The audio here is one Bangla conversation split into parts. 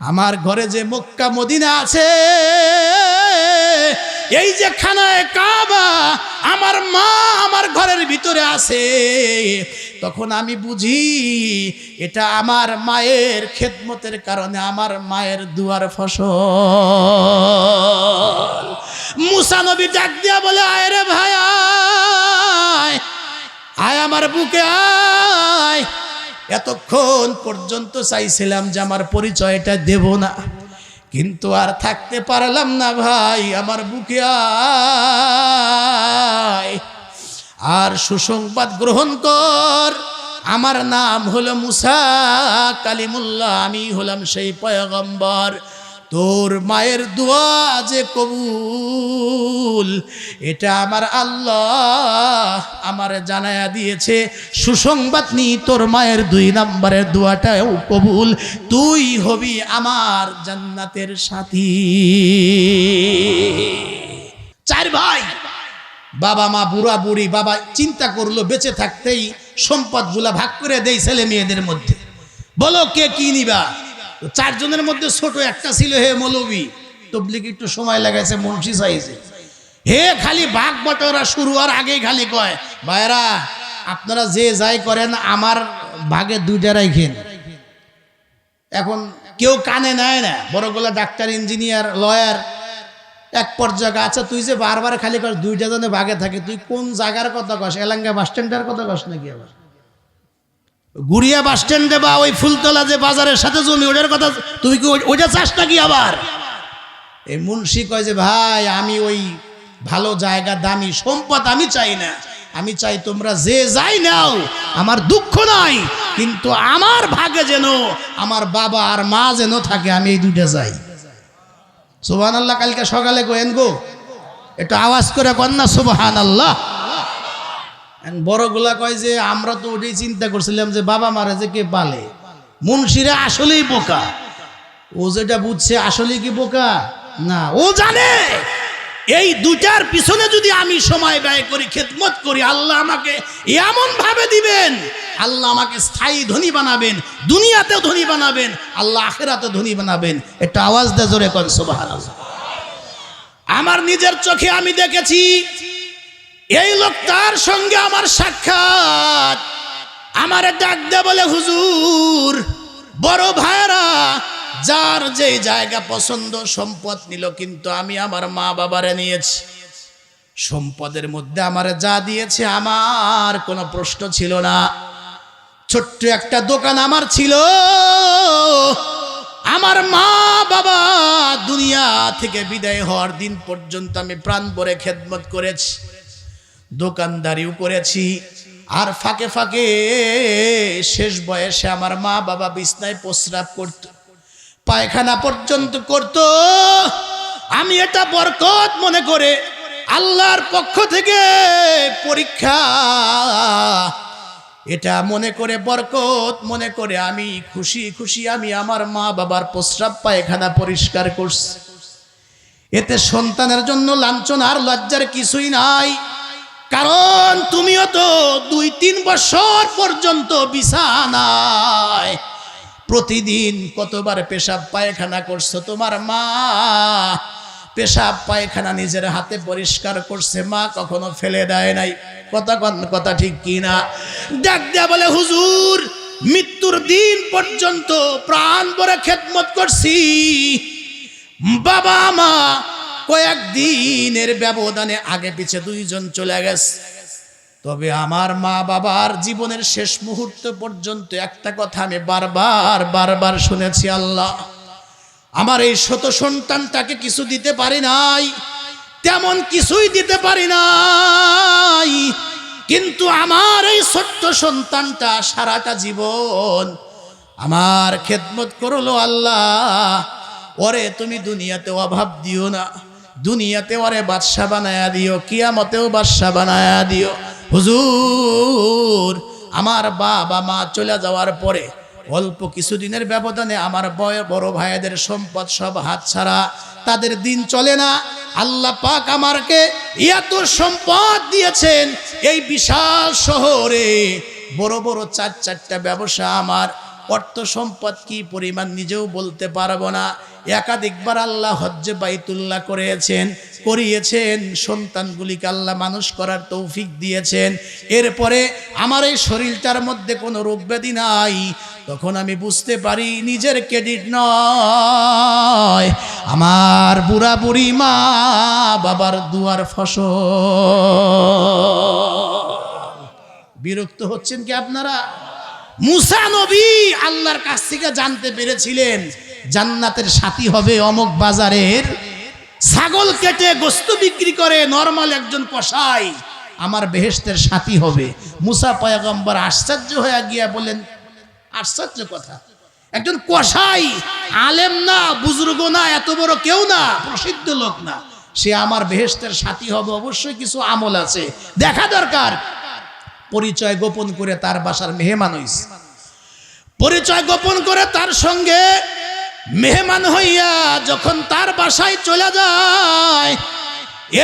আমার ঘরে যে মক্কা মদিনা আছে, এই যে খানায়ে কাবা আমার মা আমার ঘরের ভিতরে আছে, তখন আমি বুঝি এটা আমার মায়ের খেদমতের কারণে আমার মায়ের দুয়ার ফসল। মুসা নবী ডাক দিয়া বলে, আয় রে ভাই আয়, আয় আমার বুকে আয়। এতক্ষণ পর্যন্ত চাইছিলাম যে আমার পরিচয়টা দেব না, কিন্তু আর থাকতে পারলাম না ভাই, আমার বুকে আয় আর সুসংবাদ গ্রহণ কর। আমার নাম হলো মুসা কালিমুল্লাহ, আমি হলাম সেই পয়গম্বর। তোর মায়ের দোয়া যে কবুল, এটা আমার আল্লাহ আমার জানায়া দিয়েছে। সুসংবাদ নি, তোর মায়ের 2 নম্বরের দোয়াটাও কবুল, তুই হবি আমার জান্নাতের সাথী। 4 ভাই, বাবা মা বুড়া বুড়ি। বাবা চিন্তা করলো বেঁচে থাকতেই সম্পদগুলা ভাগ করে দেই ছেলে মেয়েদের মধ্যে, বলো কে কি নিবা। 4 জনের মধ্যে ছোট একটা ছিল হে মৌলবী, তবলিগ একটু সময় লাগাইছে, মুন্সি চাইছে। হে খালি ভাগ বটরা শুরু আর আগেই খালি কয়, ভাইরা আপনারা যে যাই করেন আমার ভাগে 2টা রাখেন। এখন কেউ কানে নেয় না, বড়গুলা ডাক্তার ইঞ্জিনিয়ার লয়ার। এক পর্যায়ে আচ্ছা তুই যে বারবার খালি কস 2টা জনে ভাগে থাকে, তুই কোন জায়গার কথা কস? এলাঙ্গা বাস স্ট্যান্ডের কথা কস নাকি? আবার গুড়িয়া বাস স্ট্যান্ডে বা ওই ফুলতলা যে বাজারের সাথে জমি, ওটার কথা তুমি কি ওইটা চাস নাকি? আবার এই মুন্সি কয় যে ভাই আমি ওই ভালো জায়গা দামি সম্পদ আমি চাই না, আমি চাই তোমরা যে যাই নাও আমার দুঃখ নাই, কিন্তু আমার ভাগে যেন আমার বাবা আর মা যেন থাকে, আমি এই 2টা চাই। সুবহানাল্লাহ। কালকে সকালে কইেন গো, একটু আওয়াজ করে কন না সুবহানাল্লাহ। বড়গুলা কয় যে আমরা তো ওটাই চিন্তা করছিলাম যে বাবা মারা যে কে পালে। মুন্সিরা আসলেই বোকা, ও যেটা বুঝছে আসলেই কি বোকা না, ও জানে এই 2টার পিছনে যদি আমি সময় ব্যয় করি, খেদমত করি, আল্লাহ আমাকে এমন ভাবে দিবেন, আল্লাহ আমাকে স্থায়ী ধনী বানাবেন, দুনিয়াতেও ধনী বানাবেন, আল্লাহ আখিরাতেও ধনী বানাবেন। একটা আওয়াজ দে জোরে কর সুবহানাল্লাহ। আমার নিজের চোখে আমি দেখেছি এই লোকটার সঙ্গে আমার সাক্ষাৎ। আমার ডাক দে বলে, হুজুর বড় ভাইরা যার যে জায়গা পছন্দ সম্পদ নিল, কিন্তু আমি আমার মা বাবারে নিয়েছি। সম্পদের মধ্যে আমার যা দিয়েছে আমার কোনো প্রশ্ন ছিল না। ছোট্ট একটা দোকান আমার ছিল, আমার মা বাবা দুনিয়া থেকে বিদায় হওয়ার দিন পর্যন্ত আমি প্রাণ ভরে খেদমত করেছি, দোকানদারিও করেছি, আর ফাঁকে ফাঁকে শেষ বয়সে আমার মা বাবা বিছনায় প্রস্রাব করত, পায়খানা পর্যন্ত করত। আমি এটা বরকত মনে করে, আল্লাহর পক্ষ থেকে পরীক্ষা, এটা মনে করে বরকত মনে করে আমি খুশি খুশি আমি আমার মা বাবার প্রস্রাব পায়খানা পরিষ্কার করছি। এতে সন্তানের জন্য লাঞ্ছনা আর লজ্জার কিছুই নাই, কারণ তুমিও তো 2-3 বছর পর্যন্ত বিছানায় প্রতিদিন কতবার পেশাব পায়খানা করছো, তোমার মা পেশাব পায়খানা নিজের হাতে পরিষ্কার করছে, মা কখনো ফেলে দেয় নাই। কথা ঠিক কিনা? ডাক দেয়া বলে, হুজুর মৃত্যুর দিন পর্যন্ত প্রাণ ভরে খেদমত করছি, বাবা মা কয়েকদিনের ব্যবধানে আগে পিছে 2 জন চলে গেছে, তবে আমার মা বাবার জীবনের শেষ মুহূর্ত পর্যন্ত একটা কথা আমি বারবার শুনেছি, আল্লাহ আমার এই শত সন্তানটাকে কিছু দিতে পারি নাই, তেমন কিছুই দিতে পারি নাই, কিন্তু আমার এই ছোট্ট সন্তানটা সারাটা জীবন আমার খেদমত করলো, আল্লাহ ওরে তুমি দুনিয়াতে অভাব দিও না, দুনিয়াতে ওরে বাদশা বানায়া দিও, কিয়ামতেও বাদশা বানায়া দিও। হুজুর আমার বাবা মা চলে যাওয়ার পরে অল্প কিছুদিনের ব্যবধানে আমার বড় ভাইদের সম্পদ সব হাতছাড়া, তাদের দিন চলে না। আল্লাহ পাক আমাকে এত সম্পদ দিয়েছেন, এই বিশাল শহরে বড় বড় 4-4টা ব্যবসা আমার, অর্থ সম্পদ কি পরিমাণ নিজেও বলতে পারবো না। একাধিকবার আল্লাহ হজ্জে বাইতুল্লাহ করিয়েছেন, সন্তানগুলিকে আল্লাহ মানুষ করার তৌফিক দিয়েছেন। এরপরে আমার এই শরীরটার মধ্যে কোনো রোগ ব্যাধি নাই। তখন আমি বুঝতে পারি নিজের ক্রেডিট নয়, আমার বুড়া বুড়ি মা বাবার দুয়ার ফসল। বিরক্ত হচ্ছেন কি আপনারা? মুসা নবী আল্লাহর কাছ থেকে জানতে পেরেছিলেন জান্নাতের সাথী হবে অমুক বাজারের ছাগল কেটে গোশত বিক্রি করে নরমাল একজন কসাই, আমার বেহেশতের সাথী হবে। মুসা পয়গম্বর আশ্চর্য হয়ে গিয়া বলেন, আশ্চর্য কথা, একজন কসাই, আলেম না, বুজুর্গ না, এত বড় কেউ না, প্রসিদ্ধ লোক না, সে আমার বেহেশতের সাথী হবে, অবশ্যই কিছু আমল আছে, দেখা দরকার। পরিচয় গোপন করে তার বাসার মেহমান হইছে। পরিচয় গোপন করে তার সঙ্গে মেহমান হইয়া যখন তার বাসায় চলে যায়,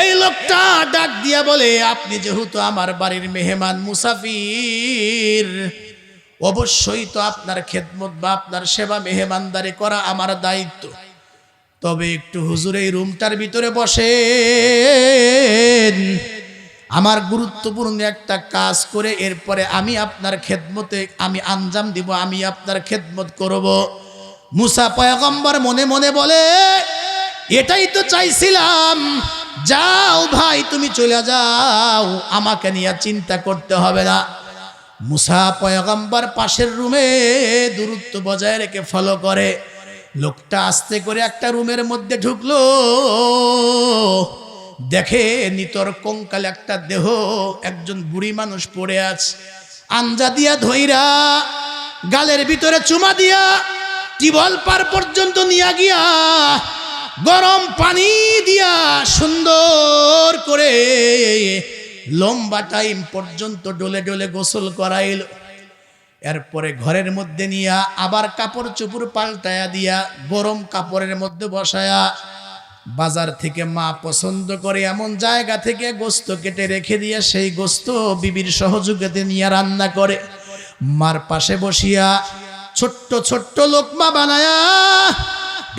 এই লোকটা ডাক দিয়া বলে, আপনি যেহেতু আমার বাড়ির মেহমান মুসাফির, অবশ্যই তো আপনার খেদমত বা আপনার সেবা মেহমানদারি করা আমার দায়িত্ব। তবে একটু হুজুর এই রুমটার ভিতরে বসেন, আমার গুরুত্বপূর্ণ একটা কাজ করে এরপরে আমি আপনার খেদমতে আমি আঞ্জাম দিব, আমি আপনার খেদমত করব। মুসা পয়গম্বর মনে মনে বলে, এটাই তো চাইছিলাম, যাও ভাই তুমি চলে যাও, আমাকে নিয়ে চিন্তা করতে হবে না। মুসা পয়গম্বর পাশের রুমে দূরত্ব বজায় রেখে ফলো করে। লোকটা আস্তে করে একটা রুমের মধ্যে ঢুকলো, দেখে নিতর কঙ্কাল একটা দেহ, একজন বুড়ি মানুষ পড়ে আছে। আঞ্জা দিয়া ধইরা গালের ভিতরে চুমা দিয়া টিবল পার পর্যন্ত নিয়ে গিয়া গরম পানি দিয়া সুন্দর করে লম্বা টাইম পর্যন্ত ডলে ডলে গোসল করাইল। এরপরে ঘরের মধ্যে নিয়া আবার কাপড় চোপড় পাল্টায়া দিয়া গরম কাপড়ের মধ্যে বসায়া বাজার থেকে মা পছন্দ করে এমন জায়গা থেকে গোস্ত কেটে রেখে দিয়ে সেই গোস্ত বিবির সহযোগিতা নিয়ে রান্না করে। মার পাশে বসিয়া ছোট্ট ছোট্ট লোকমা বানায়া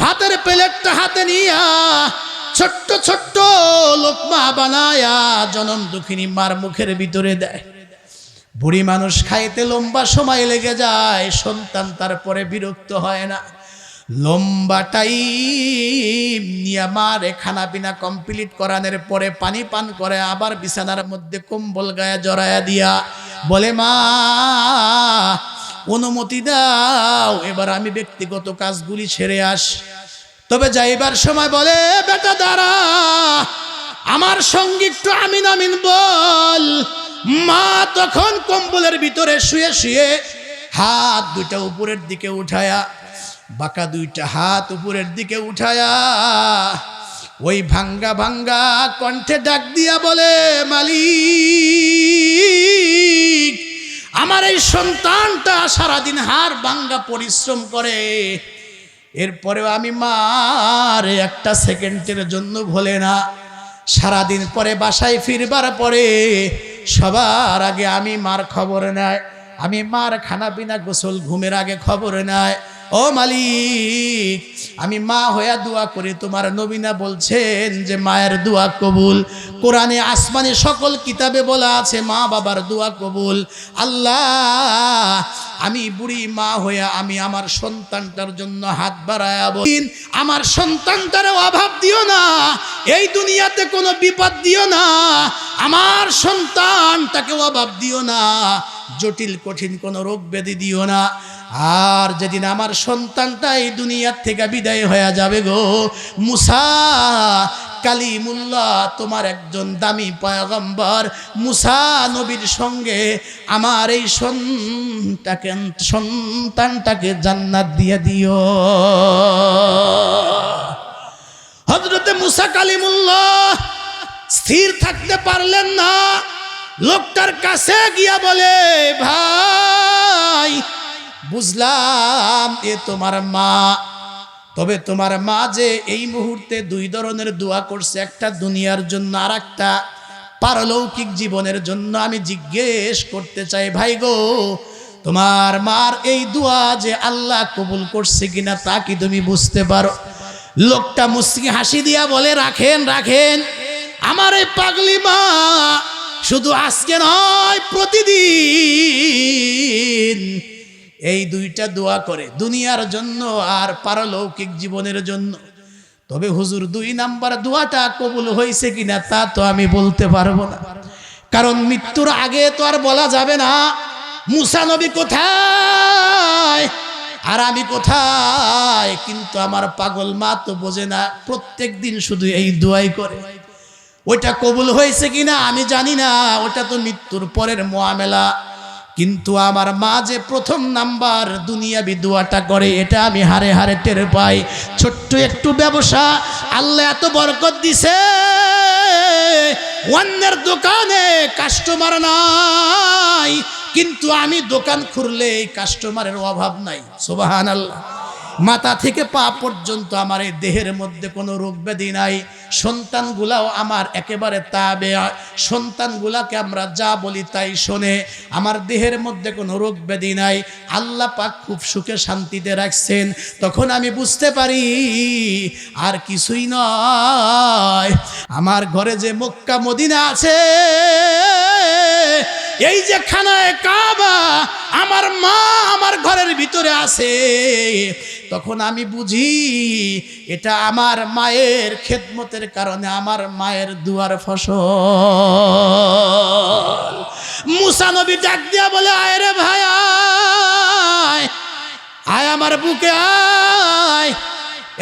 ভাতের প্লেটটা হাতে নিয়া ছোট্ট ছোট্ট লোকমা বানায়া জনম দুঃখিনী মার মুখের ভিতরে দেয়। বুড়ি মানুষ খাইতে লম্বা সময় লেগে যায়, সন্তান তারপরে বিরক্ত হয় না। লম্বা টাইম নিয়ে মারে খানা পিনা কমপ্লিট করানোর পরে পানি পান করে আবার বিছানার মধ্যে কম্বল গায়ে জড়ায়া দিয়া বলে, মা অনুমতি দাও, এবার আমি ব্যক্তিগত কাজগুলি ছেড়ে আস। তবে যাইবার সময় বলে, বেটা দাঁড়া, আমার সঙ্গে একটু আমিন আমিন বল। মা তখন কম্বলের ভিতরে শুয়ে শুয়ে হাত দুইটা উপরের দিকে উঠায়া, বাঁকা দুইটা হাত উপরের দিকে উঠায়া ওই ভাঙ্গা ভাঙ্গা কণ্ঠে ডাক দিয়া বলে, মালিক, আমার এই সন্তানটা সারাদিন হাড় ভাঙ্গা পরিশ্রম করে, এরপরেও আমি মার একটা সেকেন্ডের জন্য ভোলে না। সারাদিন পরে বাসায় ফিরবার পরে সবার আগে আমি মার খবর নেয়, আমি মার খানা পিনা গোসল ঘুমের আগে খবর নেয়। ও মালিক, আমি মা হইয়া দোয়া করি, তোমার নবীনা বলছেন যে মায়ের দোয়া কবুল। কোরআনে আসমানে সকল কিতাবে বলা আছে মা বাবার দোয়া কবুল। আল্লাহ, আমি বুড়ি মা হইয়া আমি আমার সন্তানটার জন্য হাত বাড়ায়া বলি, আমার সন্তানটার অভাব দিও না, এই দুনিয়াতে কোনো বিপদ দিও না, আমার সন্তানটাকে অভাব দিও না, জটিল কঠিন কোনো রোগ ব্যাধি দিও না। আর যেদিন আমার সন্তানটা এই দুনিয়ার থেকে বিদায় হয়ে যাবে গো, মুসা কালিমুল্লাহ, তোমার একজন দামি পয়গম্বর মুসা নবীর সঙ্গে আমার এই সন্তানটাকে জান্নাত দিয়ে দিও। হযরতে মুসা কালিমুল্লাহ স্থির থাকতে পারলেন না, লোকটার কাছে গিয়া বলে, ভাই বুঝলাম এ তোমার মা, তবে তোমার মা যে এই মুহূর্তে দুই ধরনের দোয়া করছে, একটা দুনিয়ার জন্য আর একটা পারলৌকিক জীবনের জন্য। আমি জিজ্ঞেস করতে চাই ভাই গো, তোমার মার এই দোয়া যে আল্লাহ কবুল করছে কিনা তা কি তুমি বুঝতে পারো? লোকটা মুচকি হাসি দিয়া বলে, রাখেন রাখেন, আমার এই পাগলি মা শুধু আজকে নয় প্রতিদিন এই দুইটা দোয়া করে, দুনিয়ার জন্য আর পারলৌকিক জীবনের জন্য। তবে হুজুর 2 নাম্বার দোয়াটা কবুল হয়েছে কিনা তা তো আমি বলতে পারবো না, কারণ মৃত্যুর আগে তো আর বলা যাবে না মুসা নবী কোথায় আর আমি কোথায়। কিন্তু আমার পাগল মা তো বোঝে না, প্রত্যেক দিন শুধু এই দোয়াই করে। ওইটা কবুল হয়েছে কিনা আমি জানি না, ওটা তো মৃত্যুর পরের মুআমেলা। কিন্তু আমার মা যে 1 নাম্বার দুনিয়াবি দোয়াটা করে, এটা আমি হারে হারে টের পাই। ছোট্ট একটু ব্যবসা আল্লাহ এত বরকত দিছে, অন্যের দোকানে কাস্টমার নাই, কিন্তু আমি দোকান খুললে এই কাস্টমারের অভাব নাই। সুবহানাল্লাহ। মাথা থেকে পা পর্যন্ত আমার এই দেহের মধ্যে কোনো রোগ ব্যাধি নাই। সন্তানগুলাও আমার একেবারে তাবে, সন্তানগুলাকে আমরা যা বলি তাই শোনে। আমার দেহের মধ্যে কোনো রোগ ব্যাধি নাই, আল্লাহ পাক খুব সুখে শান্তিতে রাখছেন। তখন আমি বুঝতে পারি আর কিছুই নয়, আমার ঘরে যে মক্কা মদিনা আছে, এই যে খানায়ে কাবা আমার মা আমার ঘরের ভিতরে আছে, তখন আমি বুঝি এটা আমার মায়ের খেদমতের কারণে, আমার মায়ের দুয়ার ফসল। মুসা নবী ডাক দিয়া বলে, আয় রে ভাই আয়, আয় আমার বুকে আয়।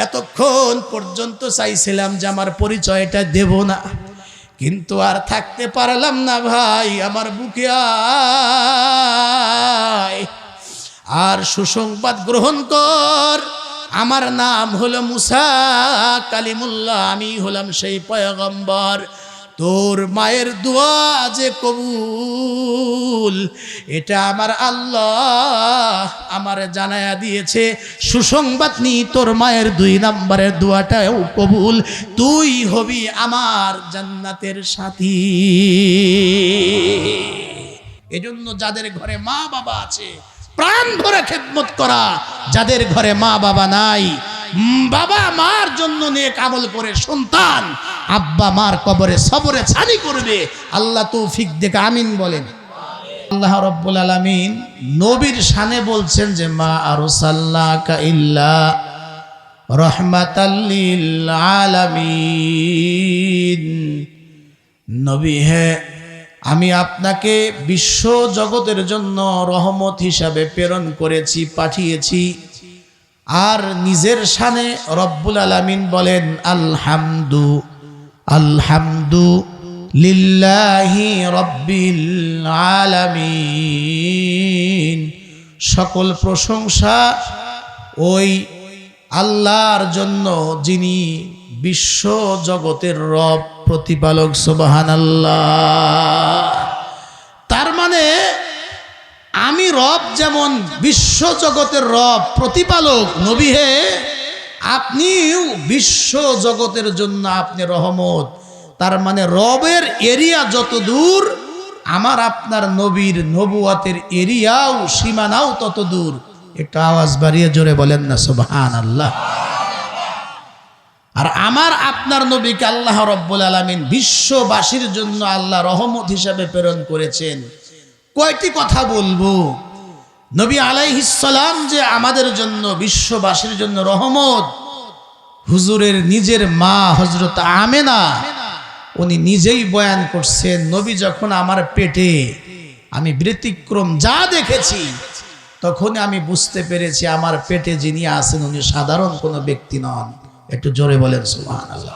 এতক্ষণ পর্যন্ত চাইছিলাম যে আমার পরিচয়টা দেব না, কিন্তু আর থাকতে পারলাম না ভাই, আমার বুকে আয় আর সুসংবাদ গ্রহণ কর। আমার নাম হলো মুসা কালিমুল্লাহ, আমি হলাম সেই পয়গম্বর। তোর মায়ের দোয়া যে কবুল, এটা আমার আল্লাহ আমার জানায়া দিয়েছে। সুসংবাদ নি, তোর মায়ের 2 নাম্বারের দোয়াটাও কবুল, তুই হবি আমার জান্নাতের সাথী। এজন্য যাদের ঘরে মা বাবা আছে প্রাণ ভরে খেদমত করা, যাদের ঘরে মা বাবা নাই বাবা মার জন্য নেক আমল করে সন্তান আব্বা মার কবরে সবরে ছানি করবে। আল্লাহ তৌফিক দেখে আমিন বলেন। আল্লাহ রাব্বুল আলামিন নবীর শানে বলছেন যে মা আরসালনাকা ইল্লা রাহমাতাল লিল আলামিন। নবী হে, আমি আপনাকে বিশ্ব জগতের জন্য রহমত হিসাবে প্রেরণ করেছি, পাঠিয়েছি। আর নিজের শানে রব্বুল আলামিন বলেন আলহামদু আলহামদু লিল্লাহি রব্বিল আলামিন। সকল প্রশংসা ওই আল্লাহর জন্য যিনি বিশ্ব জগতের রব, প্রতিপালক। সুবহানাল্লাহ। তার মানে আমি রব যেমন বিশ্ব জগতের রব, প্রতিপালক, নবী হে আপনিও বিশ্ব জগতের জন্য আপনি রহমত। তার মানে রবের এরিয়া যত দূর, আমার আপনার নবীর নবুয়াতের এরিয়াও সীমানাও তত দূর। একটু আওয়াজ বাড়িয়ে জোরে বলেন না সুবহানাল্লাহ। আর আমার আপনার নবীকে আল্লাহ রাব্বুল আলামিন বিশ্ববাসীর জন্য আল্লাহ রহমত হিসাবে প্রেরণ করেছেন। কয়টি কথা বলবো। নবী আলাইহিস সালাম যে আমাদের জন্য বিশ্ববাসীর জন্য রহমত, হুজুরের নিজের মা হযরত আমেনা উনি নিজেই বয়ান করছেন, নবী যখন আমার পেটে আমি ব্যতিক্রম যা দেখেছি, তখন আমি বুঝতে পেরেছি আমার পেটে যিনি আছেন উনি সাধারণ কোনো ব্যক্তি নন। একটু জোরে বলেন সুবহানাল্লাহ।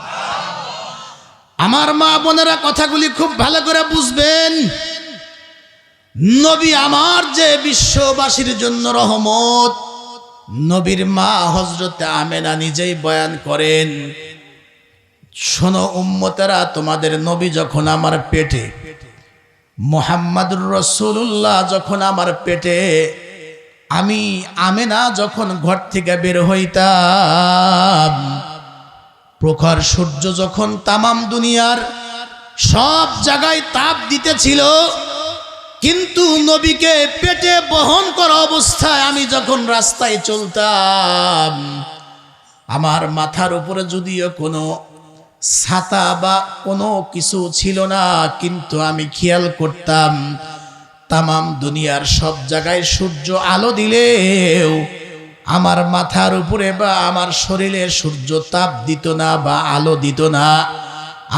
আমার মা বোনেরা কথাগুলি খুব ভালো করে বুঝবেন। নবী আমার যে বিশ্ববাসীর জন্য রহমত, নবীর মা হযরত আমেনা নিজেই বয়ান করেন, শোনো উম্মতেরা, তোমাদের নবী যখন আমার পেটে, মুহাম্মাদুর রাসূলুল্লাহ যখন আমার পেটে, আমি আমেনা যখন ঘর থেকে বের হইতাম, প্রখর সূর্য যখন তামাম দুনিয়ার সব জায়গায় তাপ দিতেছিল, কিন্তু নবীকে পেটে বহন করা অবস্থায় আমি যখন রাস্তায় চলতাম, আমার মাথার উপরে যদিও কোনো ছাতা বা কোনো কিছু ছিল না, কিন্তু আমি খেয়াল করতাম তামাম দুনিয়ার সব জায়গায় সূর্য আলো দিলেও আমার মাথার উপরে বা আমার শরীরে সূর্য তাপ দিত না বা আলো দিত না।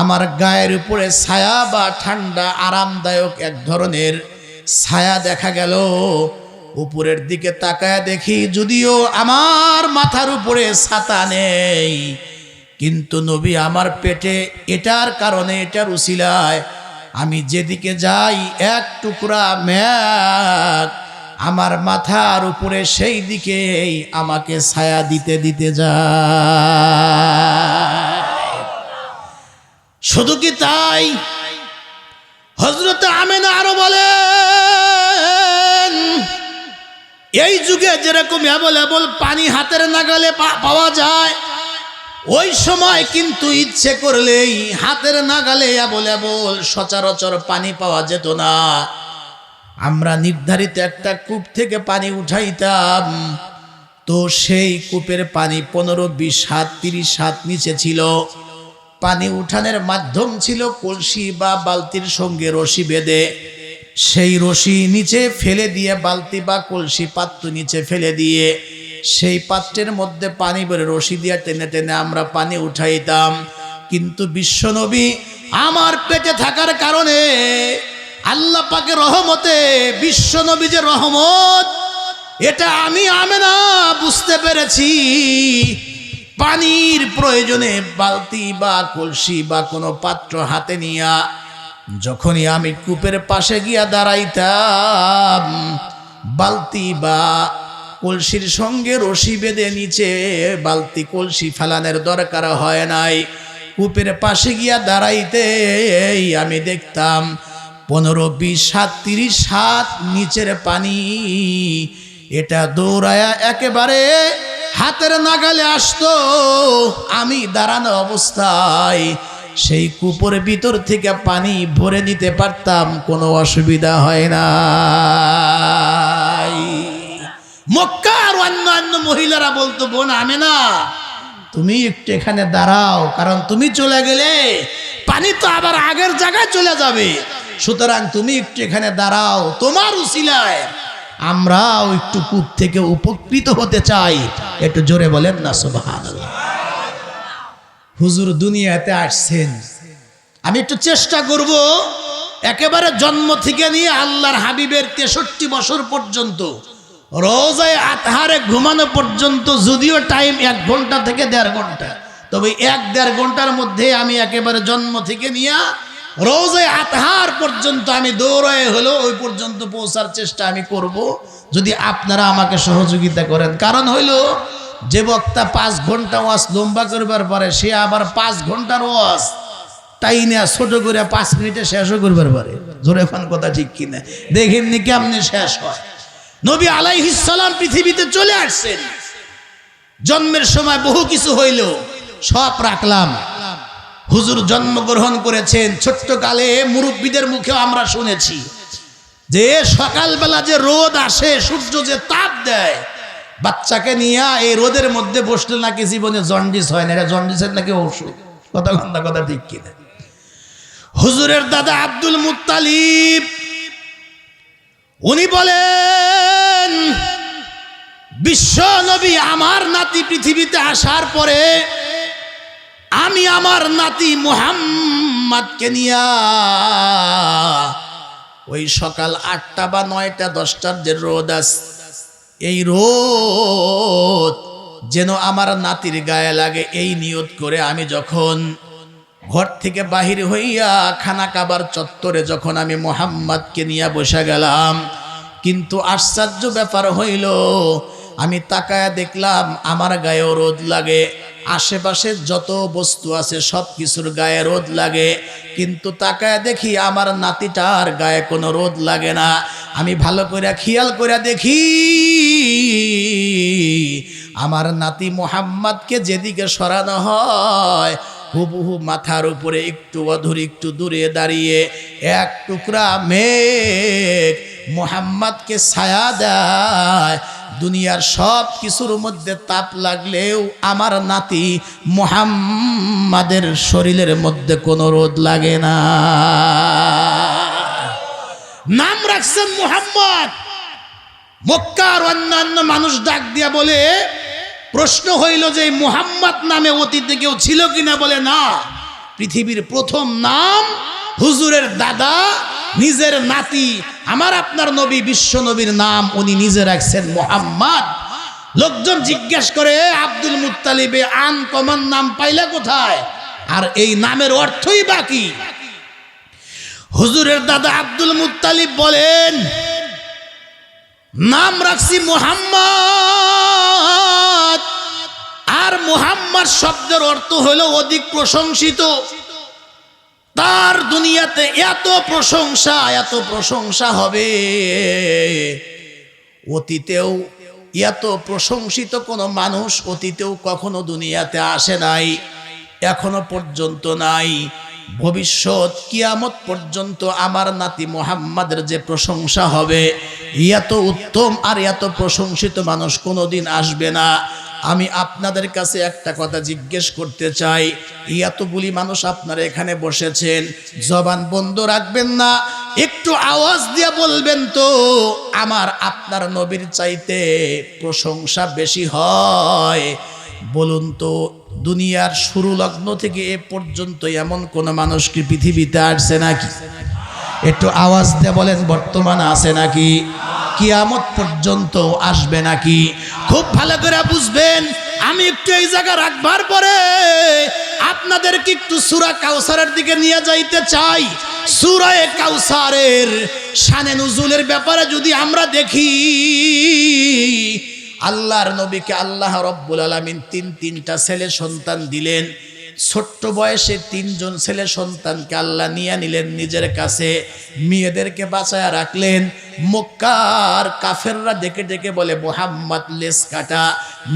আমার গায়ের উপরে ছায়া বা ঠান্ডা আরামদায়ক এক ধরনের ছায়া দেখা গেল। উপরের দিকে তাকায় দেখি যদিও আমার মাথার উপরে ছাতা নেই, কিন্তু নবী আমার পেটে এটার কারণে, এটার উসিলায় আমি যেদিকে যাই এক টুকরা মেঘ আমার মাথার উপরে সেই দিকেই আমাকে ছায়া দিতে দিতে যায়। শুধু কি তাই, হযরত আমেনা আরো বলেন, এই যুগে যেরকম অ্যাভেলেবল পানি হাতের নাগালে পাওয়া যায়, ওই সময় কিন্তু ইচ্ছে করলেই হাতের নাগালে অ্যাভেলেবল সচরাচর পানি পাওয়া যেত না। আমরা নির্ধারিত একটা কূপ থেকে পানি উঠাইতাম, তো সেই কূপের পানি 15-20 হাত 30 হাত নিচে ছিল। পানি উঠানের মাধ্যম ছিল কলসি বা বালতির সঙ্গে রশি বেঁধে, সেই রশি নিচে ফেলে দিয়ে, বালতি বা কলসি পাত্র নিচে ফেলে দিয়ে সেই পাত্রের মধ্যে পানি ভরে রশি দিয়ে টেনে টেনে আমরা পানি উঠাইতাম। কিন্তু বিশ্বনবী আমার পেটে থাকার কারণে আল্লাহ পাকের রহমতে, বিশ্বনবী যে রহমত, এটা আমি আমেনা বুঝতে পেরেছি। পানির প্রয়োজনে বালতি বা কলসি বা কোনো পাত্র হাতে নিয়া যখনই আমি কূপের পাশে গিয়া দাঁড়াইতাম, বালতি বা কলসির সঙ্গে রশি বেঁধে নিচে বালতি কলসি ফেলানোর দরকার হয় নাই। কূপের পাশে গিয়া দাঁড়াইতে আমি দেখতাম 15-20 হাত 30 হাত নিচের পানি, এটা দৌড়ায়া একেবারে হাতের নাগালে আসতো। আমি দাঁড়ানো অবস্থায় সেই কূপের ভিতর থেকে পানি ভরে নিতে পারতাম, কোনো অসুবিধা হয় না। মক্কার অন্যান্য মহিলারা বলতো, বোন আমেনা তুমি একটু এখানে দাঁড়াও, কারণ তুমি চলে গেলে পানি তো আবার আগের জায়গায় চলে যাবে, সুতরাং তুমি একটু এখানে দাঁড়াও, তোমার উসিলায় আমরাও একটু কূপ থেকে উপকৃত হতে চাই। একটু জোরে বলেন না সুবহানাল্লাহ। হুজুর দুনিয়াতে আসছেন, আমি একটু চেষ্টা করব একেবারে জন্ম থেকে নিয়ে আল্লাহর হাবিবের 63 বছর পর্যন্ত রোজায় আতহারে ঘুমানো পর্যন্ত, যদিও টাইম 1 ঘন্টা থেকে 1.5 ঘন্টা, তবে 1-1.5 ঘন্টার মধ্যে আমি একেবারে জন্ম থেকে নিয়ে রোজায় আতহার পর্যন্ত আমি দৌড়ায় হলো ওই পর্যন্ত পৌঁছার চেষ্টা আমি করব, যদি আপনারা আমাকে সহযোগিতা করেন। কারণ হইল, যে বক্তা 5 ঘন্টা ওয়াজ লম্বা করবার পারে, সে আবার 5 ঘন্টার ওয়াজ তাই না ছোট করে 5 মিনিটে শেষও করবার পারে। জোরে ফান কথা ঠিক কিনা দেখেননি কেমনি শেষ হয়। নবী আলাইহিস সালাম পৃথিবীতে চলে আসছেন, জন্মের সময় বহু কিছু হইল, সব রাখলাম। হুজুর জন্মগ্রহণ করেছেন ছোট্টকালে, মুরব্বীদের মুখেও আমরা শুনেছি যে সকালবেলা যে রোদ আসে, সূর্য যে তাপ দেয়, বাচ্চাকে নিয়ে এই রোদের মধ্যে বসলে নাকি জীবনে জন্ডিস হয় না। এটা জন্ডিসের নাকি ঔষধ, কথা ঠিক কিনা। হুজুরের দাদা আব্দুল মুত্তালিব উনি বলেন, বিশ্ব নবী আমার নাতি পৃথিবীতে আসার পরে আমি আমার নাতি মুহাম্মদকে নিয়া ওই সকাল 8টা বা 9টা 10টার যে রোদ আছে, এই রোদ যেন আমার নাতির গায়ে লাগে, এই নিয়ত করে আমি যখন ঘর থেকে বাহির হইয়া খানা কাবার চত্বরে যখন আমি মুহাম্মদকে নিয়ে বসে গেলাম, কিন্তু আশ্চর্য ব্যাপার হইল, আমি তাকায়া দেখলাম আমার গায়েও রোদ লাগে, আশেপাশে যত বস্তু আছে সব কিছুর গায়ে রোদ লাগে, কিন্তু তাকায়া দেখি আমার নাতিটার গায়ে কোনো রোদ লাগে না। আমি ভালো করে খেয়াল করে দেখি, আমার নাতি মুহাম্মদকে যেদিকে সরানো হয় হুবহু মাথার উপরে একটু অধর একটু দূরে দাঁড়িয়ে এক টুকরা মেঘ মুহাম্মদকে ছায়া দেয়। দুনিয়ার সব কিছুর মধ্যে তাপ লাগলেও আমার নাতি মুহাম্মাদের শরীরের মধ্যে কোনো রোদ লাগে না। নাম রাখছেন মুহাম্মদ। মক্কার অন্যান্য মানুষ ডাক দিয়া বলে, প্রশ্ন হইল যে মুহাম্মদ নামে অতীতে কেউ ছিল কিনা? বলে না, পৃথিবীর প্রথম নাম হুজুরের দাদা নিজের নাতি আমার আপনার নবী বিশ্ব নবীর নাম উনি নিজে রাখছেন মুহাম্মদ। লোকজন জিজ্ঞেস করে, আব্দুল মুত্তালিবে আনকমন নাম পাইলা কোথায়? আর এই নামের অর্থই বাকি। হুজুরের দাদা আব্দুল মুত্তালিব বলেন, নাম রাখছি মুহাম্মদ। আর মুহাম্মদ শব্দের অর্থ হলো অধিক প্রশংসিত। তার দুনিয়াতে এত প্রশংসা হবে, অতীতেও এত প্রশংসিত কোনো মানুষ অতীতেও কখনো দুনিয়াতে আসে নাই, এখনো পর্যন্ত নাই। ভবিষ্যৎ কিয়ামত পর্যন্ত আমার নাতি মুহাম্মাদের যে প্রশংসা হবে, এত উত্তম আর এত প্রশংসিত মানুষ কোনোদিন আসবে না। আমি আপনাদের কাছে একটা কথা জিজ্ঞেস করতে চাই, এতগুলি মানুষ আপনারা এখানে বসেছেন, জবান বন্ধ রাখবেন না, একটু আওয়াজ দিয়ে বলবেন তো, আমার আপনার নবীর চাইতে প্রশংসা বেশি হয়? বলুন তো, দুনিয়ার শুরু লগ্ন থেকে এ পর্যন্ত এমন কোন মানুষ কি পৃথিবীতে আসছে নাকি? একটু আওয়াজ দিয়ে বলেন, বর্তমানে আছে নাকি? কিয়ামত পর্যন্ত আসবে নাকি? খুব ভালো করে বুঝবেন। আমি একটু এই জায়গা রাখবার পরে আপনাদেরকে একটু সূরা কাউসারের দিকে নিয়ে যাইতে চাই। সূরা কাউসারের শানে নুজুলের ব্যাপারে যদি আমরা দেখি, আল্লাহর নবীকে আল্লাহ রব্বুল আলামিন তিনটা ছেলে সন্তান দিলেন। ছোট্ট বয়সে তিনজন ছেলে সন্তানকে আল্লাহ নিয়ে নিলেন নিজের কাছে, মেয়েদেরকে বাঁচায়া রাখলেন। মক্কার কাফেররা ডেকে ডেকে বলে, মুহাম্মদ লেস কাটা,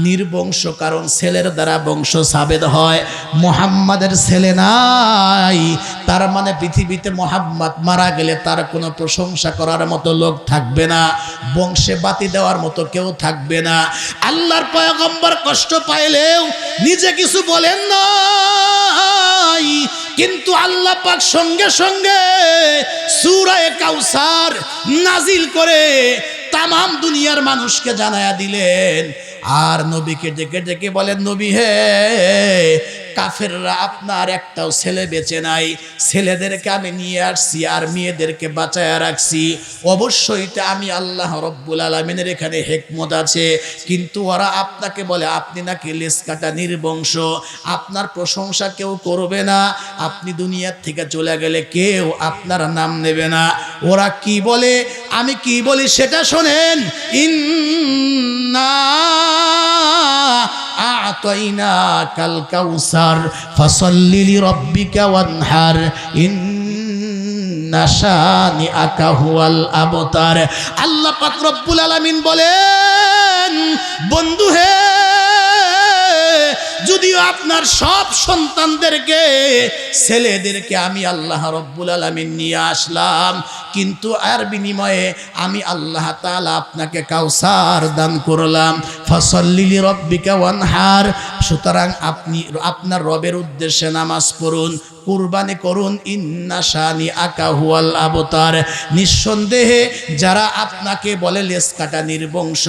নির্বংশ, কারণ ছেলের দ্বারা বংশ সাবেদ হয়। মুহাম্মাদের ছেলে নাই, তার মানে পৃথিবীতে মুহাম্মদ মারা গেলে তার কোনো প্রশংসা করার মতো লোক থাকবে না, বংশে বাতি দেওয়ার মতো কেউ থাকবে না। আল্লাহর পয়গম্বর কষ্ট পাইলেও নিজে কিছু বলেন না, কিন্তু আল্লাহ পাক সঙ্গে সঙ্গে সূরা কাউসার নাজিল করে তামাম দুনিয়ার মানুষকে জানায়া দিলেন। আর নবীকে ডেকে ডেকে বলেন, নবী হে, কাফেররা আপনার একটাও ছেলে বেঁচে নাই, ছেলেদেরকে আমি নিয়ে আসছি আর মেয়েদেরকে বাঁচায়া রাখছি। অবশ্যই তো আমি আল্লাহ রব্বুল আলামিনের এখানে হিকমত আছে, কিন্তু ওরা আপনাকে বলে আপনি নাকি লেস কাটা, নির্বংশ, আপনার প্রশংসা কেউ করবে না, আপনি দুনিয়ার থেকে চলে গেলে কেউ আপনার নাম নেবে না। ওরা কি বলে, আমি কি বলি সেটা শোনেন। ইন্না আ'তাইনাকাল কাউসার ফাসাল্লি লিরাব্বিকা ওয়ানহার ইন্না শানিআকা হুয়াল আবতার। আল্লাহ পাক রব্বুল আলামিন বলেন, বন্ধু হে, যদিও আপনার সব সন্তানদেরকে, ছেলেদেরকে আমি আল্লাহ রব্বুল আলামিন নিয়ে আসলাম, কিন্তু আর বিনিময়ে আমি আল্লাহ তাআলা আপনাকে কাউসার দান করলাম। ফাসাল্লি লিরাব্বিকা ওয়ানহার, সুতরাং আপনি আপনার রবের উদ্দেশ্যে নামাজ পড়ুন, কুরবানি করুন। ইন্না শানিআকা হুয়াল আবতার, নিঃসন্দেহে যারা আপনাকে বলে লেস কাটা, নির্বংশ,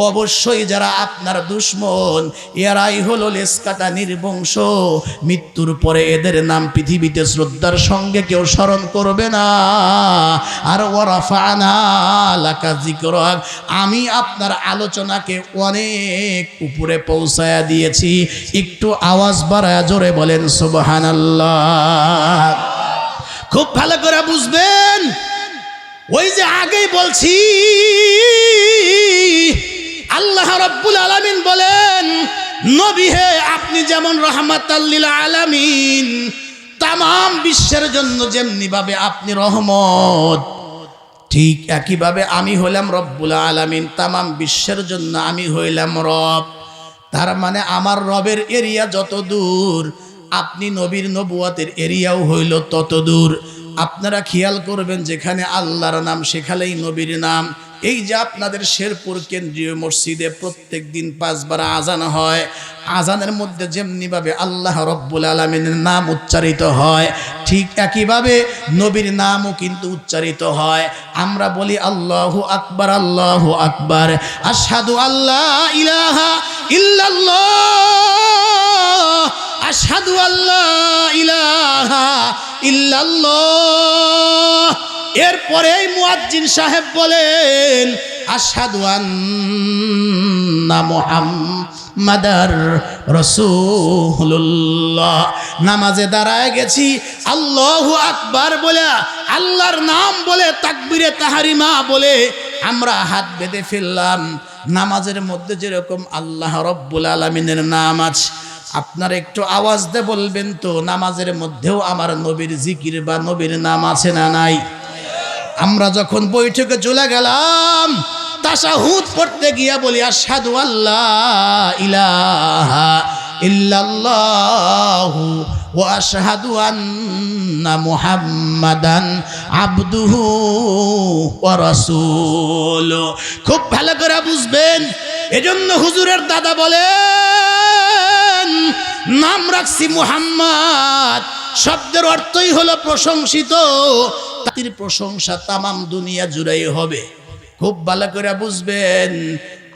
অবশ্যই যারা আপনার দুশমন, এরাই হলো লেস কাটা, নির্বংশ। মৃত্যুর পরে এদের নাম পৃথিবীতে শ্রদ্ধার সঙ্গে কেউ স্মরণ করবে না। আর ওয়ারাফা'না লাকা যিকরাক, আমি আপনার আলোচনাকে অনেক উপরে পৌঁছায়া দিয়েছি। একটু আওয়াজ বাড়ায়া জোরে বলেন সুবহানাল্লাহ। খুব ভালো করে বুঝবেন, ওই যে আগেই বলছি, আল্লাহ রাব্বুল আলামিন বলেন, নবী হে, আপনি যেমন রাহমাতাল লিল আলামিন, তামাম বিশ্বের জন্য যেমনি ভাবে আপনি রহমত, ঠিক একইভাবে আমি হইলাম রব্বুল আলামিন, তামাম বিশ্বের জন্য আমি হইলাম রব। তার মানে আমার রবের এরিয়া যত দূর, আপনি নবীর নবুয়তের এরিয়াও হইল তত দূর। আপনারা খেয়াল করবেন, যেখানে আল্লাহর নাম সেখানেই নবীর নাম। এই যে আপনাদের শেরপুর কেন্দ্রীয় মসজিদে প্রত্যেক দিন 5 বার আজান হয়, আজানের মধ্যে যেমনিভাবে আল্লাহ রব্বুল আলামিনের নাম উচ্চারিত হয়, ঠিক একইভাবে নবীর নামও কিন্তু উচ্চারিত হয়। আমরা বলি আল্লাহু আকবার, আল্লাহু আকবার, আশহাদু আল্লা ইলাহা ইল্লাল্লাহ, আশহাদু আল্লা ইলাহা ইল্লাল্লাহ। এরপরে মুয়াজ্জিন সাহেব বলেন আশহাদু আন্না মুহাম্মাদার রাসূলুল্লাহ। নামাজে দাঁড়ায় গেছি, আল্লাহু আকবার বলে, আল্লাহর নাম বলে, তাকবীরে তাহরিমা বলে আমরা হাত বেঁধে ফেললাম। নামাজের মধ্যে যেরকম আল্লাহ রব্বুল আলামিনের নাম আছে, আপনারা একটু আওয়াজ দিয়ে বলবেন তো, নামাজের মধ্যেও আমার নবীর জিকির বা নবীর নাম আছে না নাই? আমরা যখন বৈঠকে চলে গেলাম, তাশাহুদ পড়তে গিয়া বলি আশহাদু আল্লা ইলাহা ইল্লাল্লাহু ওয়া আশহাদু আন্না মুহাম্মাদান আবদুহু ওয়া রাসূলুহু। খুব ভালো করে বুঝবেন, এজন্য হুজুরের দাদা বলেন নাম রাখছি মুহাম্মদ, শব্দের অর্থই হলো প্রশংসিত। তার প্রশংসা তামাম দুনিয়া জুড়েই হবে। খুব ভালো করে বুঝবেন,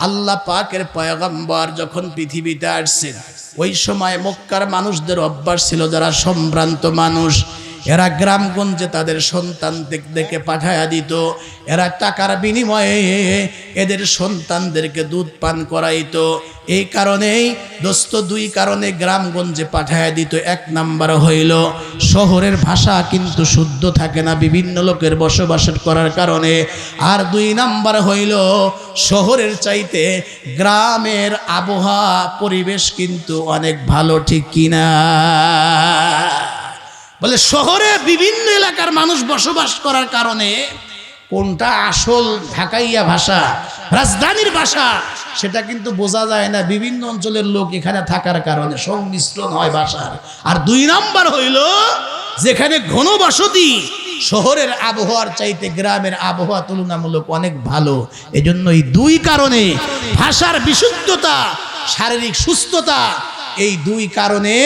আল্লাহ পাকের পয়গম্বর যখন পৃথিবীতে আসছেন, ওই সময় মক্কার মানুষদের অভ্যাস ছিল, যারা সম্ভ্রান্ত মানুষ, এরা গ্রামগঞ্জে তাদের সন্তান দেখে পাঠায়া দিত। এরা টাকার বিনিময়ে এদের সন্তানদেরকে দুধ পান করাইতো। এই কারণেই দোস্ত, 2 কারণে গ্রামগঞ্জে পাঠায়া দিত। 1 নাম্বার হইল শহরের ভাষা কিন্তু শুদ্ধ থাকে না বিভিন্ন লোকের বসবাস করার কারণে। আর 2 নাম্বার হইল শহরের চাইতে গ্রামের আবহাওয়া পরিবেশ কিন্তু অনেক ভালো, ঠিক কিনা? বলে শহরে বিভিন্ন এলাকার মানুষ বসবাস করার কারণে কোনটা আসল ঢাকাইয়া ভাষা, রাজধানীর ভাষা, সেটা কিন্তু বোঝা যায় না। বিভিন্ন অঞ্চলের লোক এখানে থাকার কারণে সংমিশ্রণ হয় ভাষার। আর 2 নাম্বার হইল যেখানে ঘনবসতি, শহরের আবহাওয়ার চাইতে গ্রামের আবহাওয়া তুলনামূলক অনেক ভালো। এজন্য এই 2 কারণে ভাষার বিশুদ্ধতা, শারীরিক সুস্থতা, এই 2 কারণে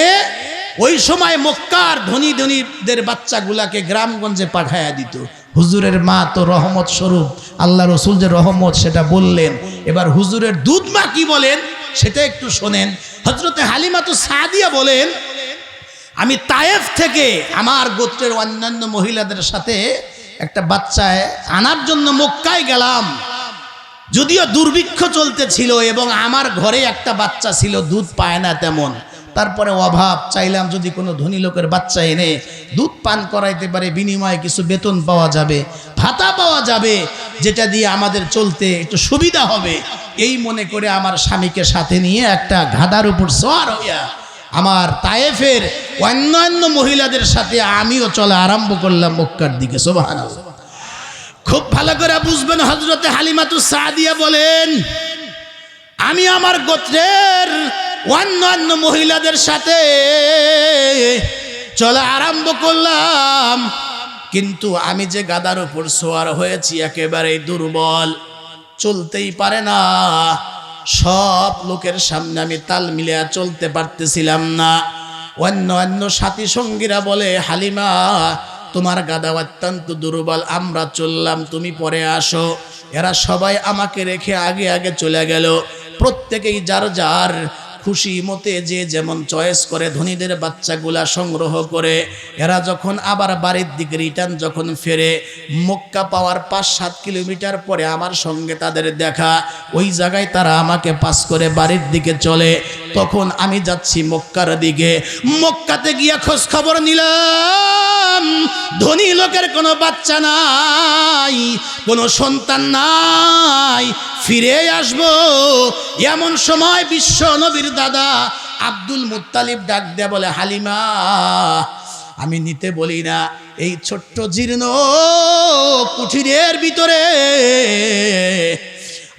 ওই সময় মক্কার ধনী ধনীদের বাচ্চাগুলাকে গ্রামগঞ্জে পাঠায়া দিত। হুজুরের মা তো রহমত স্বরূপ, আল্লাহ রসুল যে রহমত সেটা বললেন। এবার হুজুরের দুধ মা কি বলেন সেটা একটু শোনেন। হযরতে হালিমাতু সাদিয়া বলেন, আমি তায়েফ থেকে আমার গোত্রের অন্যান্য মহিলাদের সাথে একটা বাচ্চা আনার জন্য মক্কায় গেলাম। যদিও দুর্ভিক্ষ চলতেছিল এবং আমার ঘরে একটা বাচ্চা ছিল, দুধ পায় না তেমন। তারপরে অভাব, চাইলাম যদি কোনো ধনী লোকের বাচ্চা এনে দুধ পান করাইতে পারে, বিনিময়ে কিছু বেতন পাওয়া যাবে, ভাতা পাওয়া যাবে, যেটা দিয়ে আমাদের চলতে একটু সুবিধা হবে। এই মনে করে আমার স্বামীকে সাথে নিয়ে একটা গাধার উপর সওয়ার হইয়া আমার তায়েফের অন্যান্য মহিলাদের সাথে আমিও চলা আরম্ভ করলাম মক্কার দিকে। সুবহানাল্লাহ। খুব ভালো করে বুঝবেন, হযরতে হালিমাতু সাদিয়া বলেন, আমি আমার গোত্রের অন্যান্য মহিলাদের সাথে চলা আরম্ভ করলাম, কিন্তু আমি যে গাদার উপর সওয়ার হয়েছি একেবারেই দুর্বল, চলতেই পারে না। সব লোকের সামনে আমি তাল মিলিয়ে চলতে পারতেছিলাম না। অন্য সাথী সঙ্গীরা বলে, হালিমা তোমার গাদা অত্যন্ত দুর্বল, আমরা চললাম, তুমি পরে আসো। এরা সবাই আমাকে রেখে আগে আগে চলে গেল। প্রত্যেকেই যার যার খুশি মতে যে যেমন চয়েস করে ধনীদের বাচ্চাগুলা সংগ্রহ করে। এরা যখন আবার বাড়ির দিকে রিটার্ন যখন ফেরে, মক্কা পাওয়ার 5-7 কিলোমিটার পরে আমার সঙ্গে তাদের দেখা। ওই জায়গায় তারা আমাকে পাস করে বাড়ির দিকে চলে। তখন আমি যাচ্ছি মক্কার দিকে। মক্কাতে গিয়া খোঁজ খবর নিলাম, ধনী লোকের কোনো বাচ্চা নাই, কোনো সন্তান নাই, ফিরে আসবো। এমন সময় বিশ্ব নবীর দাদা আব্দুল মুত্তালিব ডাক দেয়া বলে, হালিমা আমি নিতে বলি না, এই ছোট্ট জীর্ণ কুঠিরের ভিতরে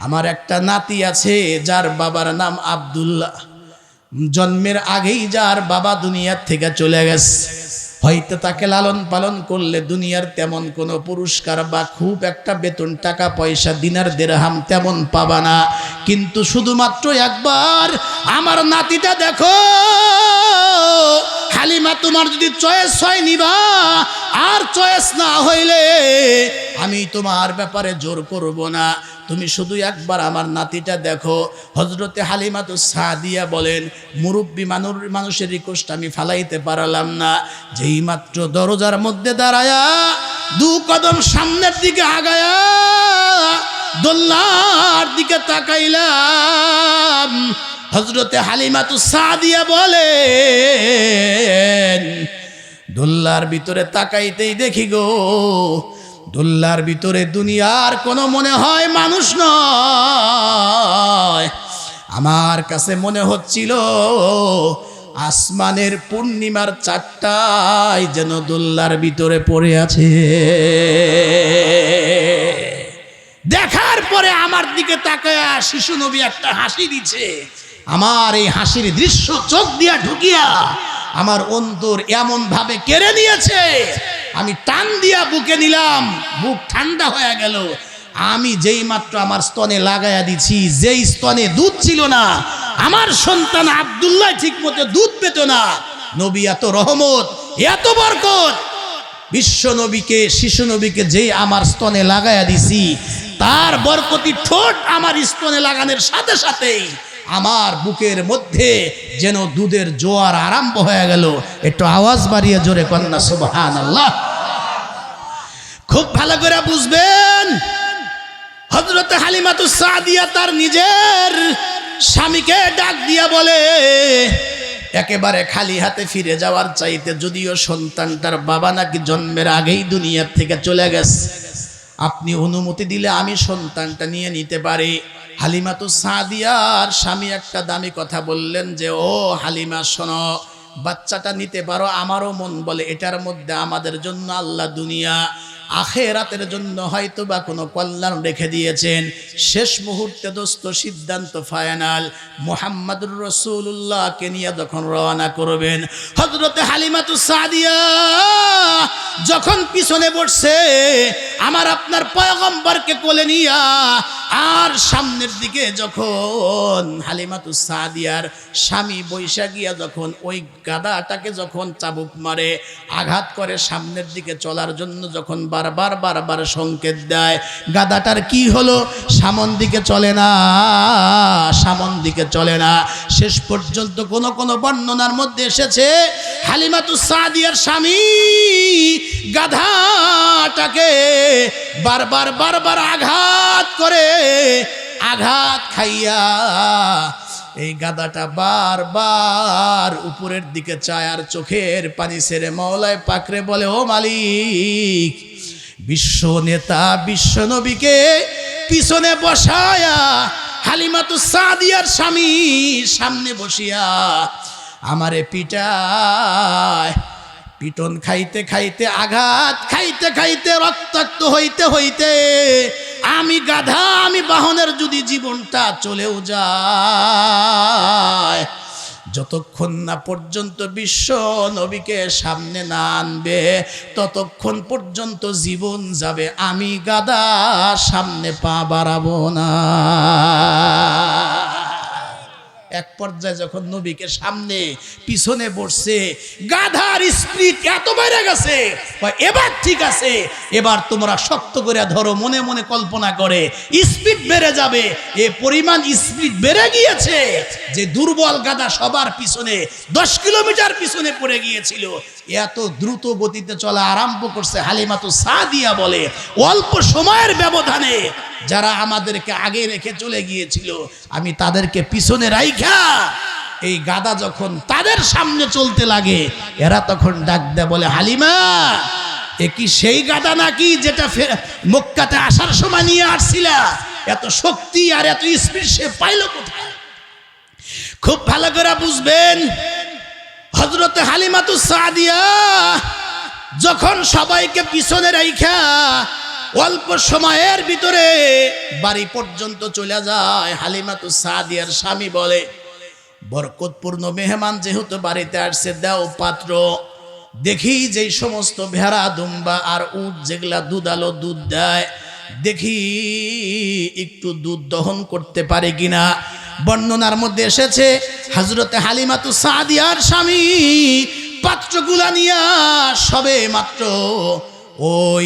আমার একটা নাতি আছে, যার বাবার নাম আব্দুল্লাহ। জন্মের আগেই যার বাবা দুনিয়ার থেকে চলে গেছে, হয়তো তাকে লালন পালন করলে দুনিয়ার তেমন কোনো পুরস্কার বা খুব একটা বেতন টাকা পয়সা দিনার দিরহাম তেমন পাবা না, কিন্তু শুধুমাত্র একবার আমার নাতিটা দেখো। হালিমা, তোমার যদি চয়েস হয় নিবা, আর চয়েস না হইলে আমি তোমার ব্যাপারে জোর করব না, তুমি শুধু একবার আমার নাতিটা দেখো। হযরতে হালিমাতুস সাদিয়া বলেন, মুরব্বী মানুষের রিকোয়েস্ট আমি ফালাইতে পারলাম না, যেই মাত্র দরজার মধ্যে দাঁড়ায়া দু কদম সামনের দিকে আগায়া দোল্লার দিকে তাকাইলাম। হযরতে হালিমাতুস সাদিয়া বলেন, দোল্লার ভিতরে তাকাইতেই দেখি গো, দোল্লার ভিতরে দুনিয়ার কোনো মনে হয় মানুষ নয়, আমার কাছে মনে হচ্ছিল আসমানের পূর্ণিমার চাঁদটাই যেন দোল্লার ভিতরে পড়ে আছে। দেখার পরে আমার দিকে তাকায়া শিশু নবী একটা হাসি দিচ্ছে। আমার এই হাসির দৃশ্য চোখ দিয়া ঢুকিয়া আমার অন্তর এমন ভাবে কেড়ে নিয়েছে, আমি টান দিয়া বুকে নিলাম, বুক ঠান্ডা হয়ে গেল। আমি যেই মাত্র আমার স্তনে লাগাইয়া দিছি, যেই স্তনে দুধ ছিল না, আমার সন্তান আব্দুল্লাহ ঠিক মতো দুধ পেত না। নবী এত রহমত, এত বরকত, বিশ্ব নবীকে, শিশু নবীকে যেই আমার স্তনে লাগাইয়া দিছি, তার বরকতি ঠোঁট আমার স্তনে লাগানোর সাথে সাথেই আমার বুকের মধ্যে যেন দুধের জোয়ার আরম্ভ হয়ে গেল। একটু আওয়াজ বাড়িয়ে জোরে কন্যা সুবহানাল্লাহ। খুব ভালো করে বুঝবেন, হযরতে হালিমাতুস সাদিয়া তার নিজের স্বামীকে ডাক দিয়া বলে, একেবারে খালি হাতে ফিরে যাওয়ার চাইতে, যদিও সন্তানটার বাবা নাকি জন্মের আগেই দুনিয়ার থেকে চলে গেছে, আপনি অনুমতি দিলে আমি সন্তানটা নিয়ে নিতে পারি। হালিমাতুস সাদিয়ার স্বামী একটা দামি কথা বললেন যে, ও হালিমা শোনো, বাচ্চাটা নিতে পারো, আমারও মন বলে এটার মধ্যে আমাদের জন্য আল্লাহ দুনিয়া আখেরাতের জন্য হয়তো বা কোনো কল্যাণ রেখে দিয়েছেন। শেষ মুহূর্তে দোস্ত সিদ্ধান্ত ফাইনাল, মুহাম্মাদুর রাসূলুল্লাহকে নিয়ে যখন রওনা করবেন, হযরতে হালিমাতুস সাদিয়া যখন পিছনে বসছে, আমার আপনার পয়গম্বরকে কোলে নিয়া, আর সামনের দিকে যখন হালিমাতুস সাদিয়ার স্বামী বৈশা গিয়া যখন ওই গাদাটাকে যখন চাবুক মারে, আঘাত করে, সামনের দিকে চলার জন্য যখন বারবার সংকেত দেয়, গাদাটার কি হলো, সামন দিকে চলে না, সামন দিকে চলে না। শেষ পর্যন্ত কোন বর্ণনার মধ্যে এসেছে, হালিমাতুস সাদিয়ার স্বামী গাধাটাকে বারবার আঘাত করে, আঘাত খাইয়া এই গাদাটা বারবার উপরের দিকে চায়, আর চোখের পানি ছেড়ে মওলায় পাকরে বলে, ও মালিক, বিশ্ব নেতা বিশ্ব নবীকে পিছনে বসায়া হালিমাতুস সাদিয়ার স্বামী সামনে বসিয়া আমারে পিটায়। পিটন খাইতে খাইতে, আঘাত খাইতে খাইতে, রক্তাক্ত হইতে হইতে আমি গাধা, আমি বাহনের যদি জীবনটা চলেও যায়, যতক্ষণ না পর্যন্ত বিশ্ব নবীকে সামনে না আনবে, ততক্ষণ পর্যন্ত জীবন যাবে, আমি গাধা সামনে পা বাড়াবো না। এক পর্যায়ে যখন নবীকে সামনে পিছনে বসছে, গাধার স্পিড এত বেড়ে গেছে, এবার ঠিক আছে, এবার তোমরা শক্ত করে ধরো, মনে মনে কল্পনা করে স্পিড বেড়ে যাবে। এ পরিমাণ স্পিড বেড়ে গিয়েছে যে দুর্বল গাধা সবার পিছনে 10 কিলোমিটার পিছনে পড়ে গিয়েছিল। এত দ্রুত গতিতে চলা আরম্ভ করছে। হালিমাতুস সাদিয়া বলে, অল্প সময়ের ব্যবধানে যারা আমাদেরকে আগে রেখে চলে গিয়েছিল, আমি তাদেরকে পিছনে রাইখা এই গাদা যখন তাদের সামনে চলতে লাগে, এরা তখন ডাক দেয়, বলে, হালিমা, এ কি সেই গাদা নাকি যেটা মক্কাতে আসার সময় নিয়ে আসছিলা? এত শক্তি আর এত স্পিড সে পাইল কোথায়? খুব ভালো করে বুঝবেন, হযরতে হালিমাতুস সাদিয়া যখন সবাইকে পিছনে রাইখা অল্প সময়ের ভিতরে বাড়ি পর্যন্ত চলে যায়, হালিমাতুস সাদিয়ার স্বামী বলে, বরকতপূর্ণ মেহমান যেহেতু বাড়িতে আসছে, দাও পাত্র। দেখি যেই সমস্ত ভেড়া দুম্বা আর উট যেগুলা দুধালো দুধ দেয়, দেখি একটু দুধ দহন করতে পারে কিনা। বর্ণনার মধ্যে এসেছে হযরতে হালিমাতু সাদিয়ার স্বামী পাত্রগুলা নিয়া সবে মাত্র ওই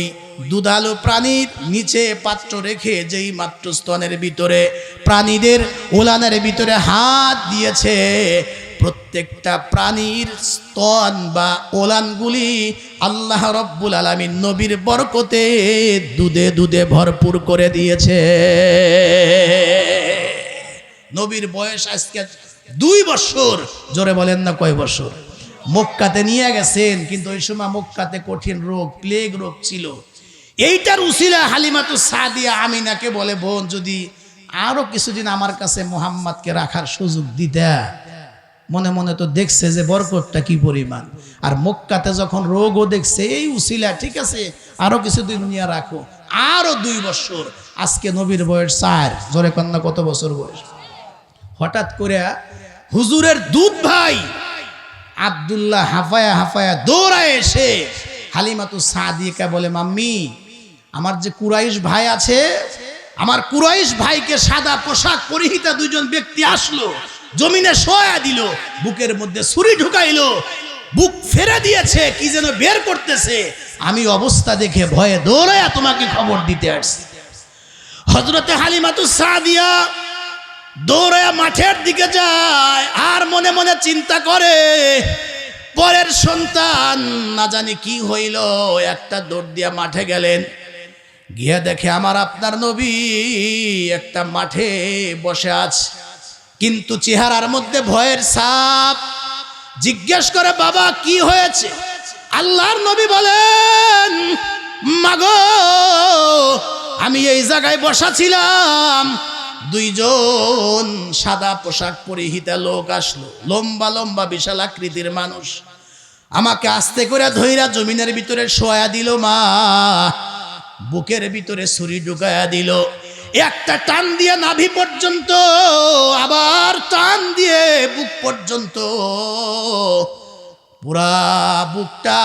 দুধালো প্রাণীর নিচে পাত্র রেখে যেই মাত্র স্তনের ভিতরে প্রাণীদের ওলানের ভিতরে হাত দিয়েছে, প্রত্যেকটা প্রাণীর স্তন বা ওলানগুলি আল্লাহ রব্বুল আলামিন নবীর বরকতে দুধে দুধে ভরপুর করে দিয়েছে। নবীর বয়স আজকে 2 বছর। জোরে বলেন না কয় বছর? মক্কাতে নিয়ে গেছেন, কিন্তু ওই সময় মক্কাতে কঠিন রোগ, প্লেগ রোগ ছিল। এইটার উসিলা হালিমাতু সাদিয়া আমিনাকে বলে, বোন যদি আরো কিছুদিন আমার কাছে মুহাম্মদকে রাখার সুযোগ দিতে। মনে মনে তো দেখছে যে বরকতটা কি পরিমাণ, আর মক্কাতে যখন রোগও দেখছে, এই উসিলা ঠিক আছে আরো কিছুদিন নিয়ে রাখো। আরো 2 বছর। আজকে নবীর বয়স 4। জোরে কন্যা কত বছর বয়স? হঠাৎ করে হুজুরের দুধ ভাই আব্দুল্লাহ হাফায়া হাফায়া দৌড়ায় এসে হালিমাতু সাদিয়াকে বলে, মাম্মি আমার যে কুরাইশ ভাই আছে, আমার কুরাইশ ভাইকে সাদা পোশাক পরিহিতা 2 জন ব্যক্তি আসলো, জমিনে শোয়া দিল, বুকের মধ্যে ছুরি ঢুকাইলো, বুক ফেরে দিয়েছে, কি যেন বের করতেছে। আমি অবস্থা দেখে ভয়ে দৌড়ায়া তোমাকে খবর দিতে আসছি। হযরতে হালিমাতু সাদিয়া দৌড়ায়া মাঠের দিকে যায়, আর মনে মনে চিন্তা করে পরের সন্তান না জানি কি হইল। একটা দৌড় দিয়া মাঠে গেলেন, গিয়ে দেখে আমার আপনার নবী একটা মাঠে বসে আছে, কিন্তু চেহারার মধ্যে ভয়ের ছাপ। জিজ্ঞেস করে, বাবা কি হয়েছে? আল্লাহর নবী বলেন, মাগো আমি এই জায়গায় বসা ছিলাম, 2 জন সাদা পোশাক পরিহিতা লোক আসলো, লম্বা লম্বা বিশাল আকৃতির মানুষ, আমাকে আস্তে করে ধইরা জমিনের ভিতরে শোয়া দিল, মা বুকের ভিতরে ছুরি ঢুকায়া দিল, একটা টান দিয়ে নাভি পর্যন্ত, আবার টান দিয়ে বুক পর্যন্ত, পুরা বুকটা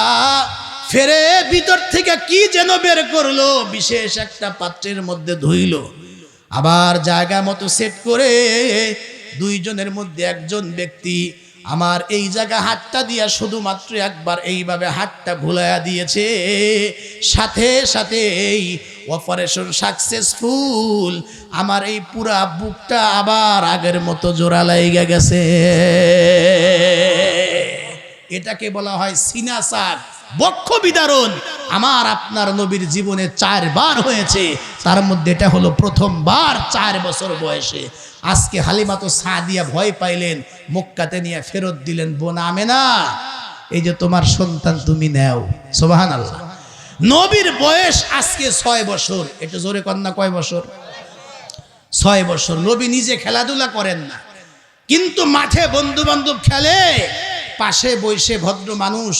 ফেরে ভিতর থেকে কি যেন বের করলো, বিশেষ একটা পাত্রের মধ্যে ধুইল, আবার জায়গা মতো সেট করে 2 জনের মধ্যে একজন ব্যক্তি আমার এই জায়গা হাতটা দিয়া শুধুমাত্র একবার এইভাবে হাতটা ভুলাইয়া দিয়েছে, সাথে সাথে এই অপারেশন সাকসেসফুল, আমার এই পুরা বুকটা আবার আগের মতো জোড়া লাইগা গেছে। এটাকে বলা হয় সিনাসার, বক্ষ বিদারণ। আমার আপনার নবীর জীবনে 4 বার হয়েছে, তার মধ্যে এটা হলো প্রথমবার 4 বছর বয়সে। আজকে হালিমাতু সাদিয়া ভয় পাইলেন, মক্কাতে নিয়ে ফেরত দিলেন, বোন আমেনা এই যে তোমার সন্তান তুমি নেও। সুবহানাল্লাহ। নবীর বয়স আজকে 6 বছর। এটা জোরে কন্যা কয় বছর? 6 বছর। নবী নিজে খেলাধুলা করেন না, কিন্তু মাঠে বন্ধু বান্ধব খেলে, পাশে বসে ভদ্র মানুষ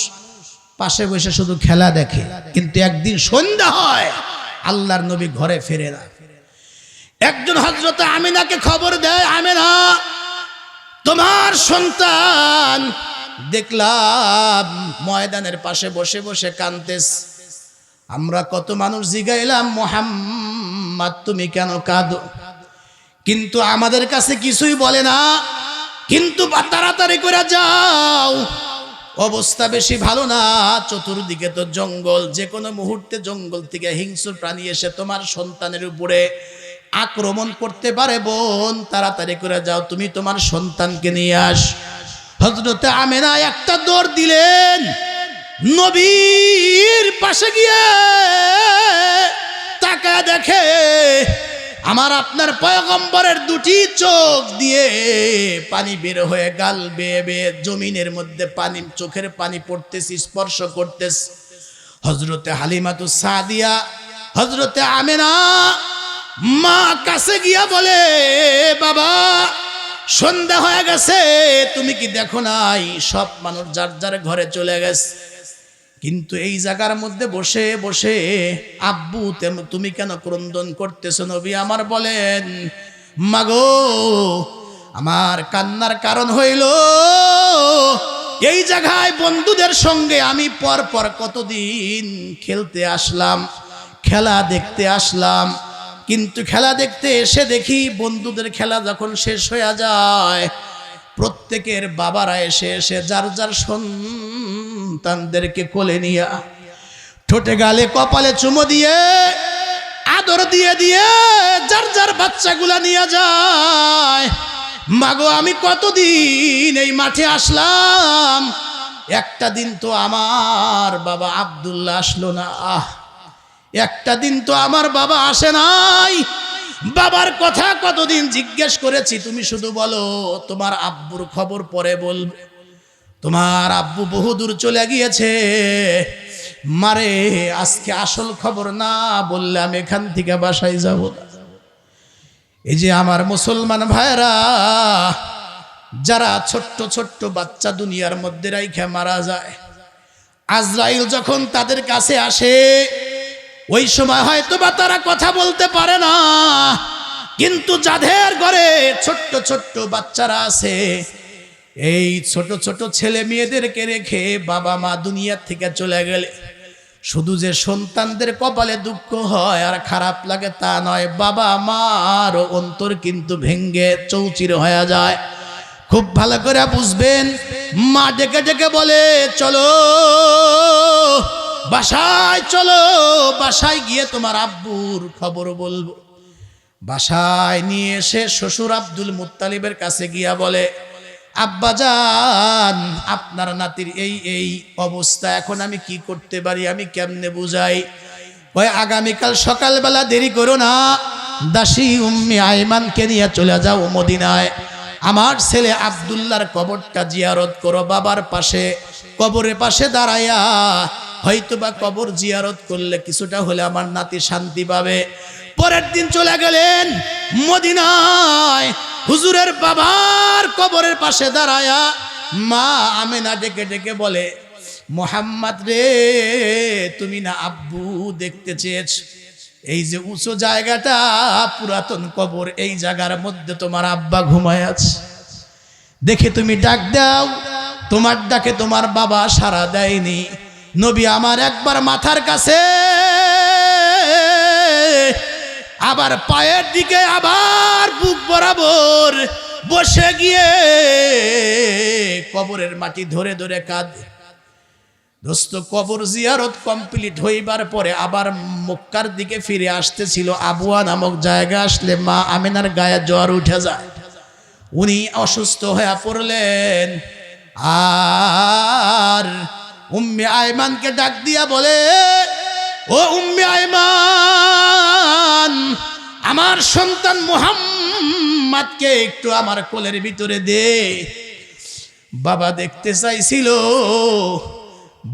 পাশে বসে শুধু খেলা দেখে। কিন্তু একদিন সন্ধ্যা হয়, আল্লাহর নবী ঘরে ফেরে না। একজন হযরত আমিনাকে খবর দেয়, আমিনা তোমার সন্তান দেখলাম ময়দানের পাশে বসে বসে কাঁদতেছে। আমরা কত মানুষ জিগাইলাম, মুহাম্মদ তুমি কেন কাঁদো? কিন্তু আমাদের কাছে কিছুই বলে না। কিন্তু তাড়াতাড়ি করে যাও, অবস্থা বেশি ভালো না, চতুর্দিকে তো জঙ্গল, যে কোনো মুহূর্তে জঙ্গল থেকে হিংস্র প্রাণী এসে তোমার সন্তানের উপরে আক্রমণ করতে পারে। বোন তাড়াতাড়ি করে যাও, তুমি তোমার সন্তানকে নিয়ে আস। হযরত আমেনা একটা দৌড় দিলেন, নবীর পাশে গিয়ে তাকায় দেখে আমার আপনার পয়গম্বরের 2টি চোখ দিয়ে পানি বের হয়ে গাল বেয়ে বেয়ে জমিনের মধ্যে পানি, চোখের পানি পড়তেছে, স্পর্শ করতেছে। হযরতে হালিমাতু সাদিয়া, হযরতে আমেনা মা কাছে গিয়া বলে, বাবা সন্ধ্যা হয়ে গেছে, তুমি কি দেখো নাই সব মানুষ যার যার ঘরে চলে গেছে, কিন্তু এই জায়গার মধ্যে বসে বসে আব্বু তুমি কেন ক্রন্দন করতেছো? নবী আমার বলেন, মাগো আমার কান্নার কারণ হইল এই জায়গায় বন্ধুদের সঙ্গে আমি পর পর কতদিন খেলতে আসলাম, খেলা দেখতে আসলাম, কিন্তু খেলা দেখতে এসে দেখি বন্ধুদের খেলা যখন শেষ হয়ে যায় প্রত্যেকের বাবারা এসে এসে যার যার সন্তানদেরকে কোলে নিয়ে ঠোঁটে গালে কপালে চুমো দিয়ে আদর দিয়ে দিয়ে যার যার বাচ্চাগুলা নিয়ে যায়। মাগো আমি কতদিন এই মাঠে আসলাম, একটা দিন তো আমার বাবা আব্দুল্লাহ আসলো না, একটা দিন তো আমার বাবা আসে নাই। বাবার কথা কতদিন জিজ্ঞেস করেছি, তুমি শুধু বলো তোমার আব্বুর খবর পরে বলবে, তোমার আব্বু বহুদূর চলে গিয়েছে। মারে আজকে আসল খবর না বললে আমি এখান থেকে বাসায় যাব না। এই যে আমার মুসলমান ভাইরা যারা ছোট্ট ছোট্ট বাচ্চা দুনিয়ার মধ্যে রাইখা মারা যায়, আজরাইল যখন তাদের কাছে আসে ওই সময় হয়তো বা তারা কথা বলতে পারে না, কিন্তু যাদের ঘরে ছোট্ট ছোট্ট বাচ্চারা আছে এই ছোট ছোট ছেলে মেয়েদেরকে রেখে বাবা মা দুনিয়া থেকে চলে গেলে শুধু যে সন্তানদের কপালে দুঃখ হয় আর খারাপ লাগে তা নয়, বাবা মার অন্তর কিন্তু ভেঙ্গে চৌচির হয়ে যায়। খুব ভালো করে বুঝবেন, মা ডেকে ডেকে বলে চলো বাসায়, চলো বাসায় গিয়ে তোমার আব্বুর খবর বলবো। বাসায় নিয়ে এসে শ্বশুর আব্দুল মুত্তালিবের কাছে গিয়া বলে, আব্বাজান আপনার নাতির এই এই অবস্থা, এখন আমি কি করতে পারি, আমি কেমনে বুঝাই? ওই আগামীকাল সকালবেলা দেরি করো না, দাসী উম্মে আইমানকে নিয়ে চলে যাও মদিনায়, আমার ছেলে আব্দুল্লাহর কবরটা জিয়ারত করো। বাবার পাশে কবরের পাশে দাঁড়াইয়া হয়তোবা কবর জিয়ারত করলে কিছুটা হলে আমার নাতি শান্তি পাবে। পরের দিন চলে গেলেন মদিনায়, হুজুরের বাবার কবরের পাশে দাঁড়ায়া মা আমেনা ডেকে ডেকে বলে, মোহাম্মদ রে তুমি না আব্বু দেখতে চেয়েছ, এই যে উঁচু জায়গাটা পুরাতন কবর, এই জায়গার মধ্যে তোমার আব্বা ঘুমায় আছে, দেখে তুমি ডাক দাও। তোমার ডাকে তোমার বাবা সাড়া দেয়নি। নবী আমার একবার মাথার কাছে, আবার পায়ের দিকে, আবার বুক বরাবর বসে গিয়ে কবরের মাটি ধরে ধরে কাঁদে। দোস্ত কবর জিয়ারত কমপ্লিট হইবার পরে আবার মক্কার দিকে ফিরে আসতেছিল, আবুয়া নামক জায়গা আসলে মা আমিনার গায়ে জ্বর উঠে যায়, উনি অসুস্থ হয়ে পড়লেন। আর উম্মে আয়মানকে ডাক দিয়া বলে, ও উম্মে আয়মান, আমার সন্তান মুহাম্মাদকে একটু আমার কোলের ভিতরে দে। বাবা দেখতে চাইছিল,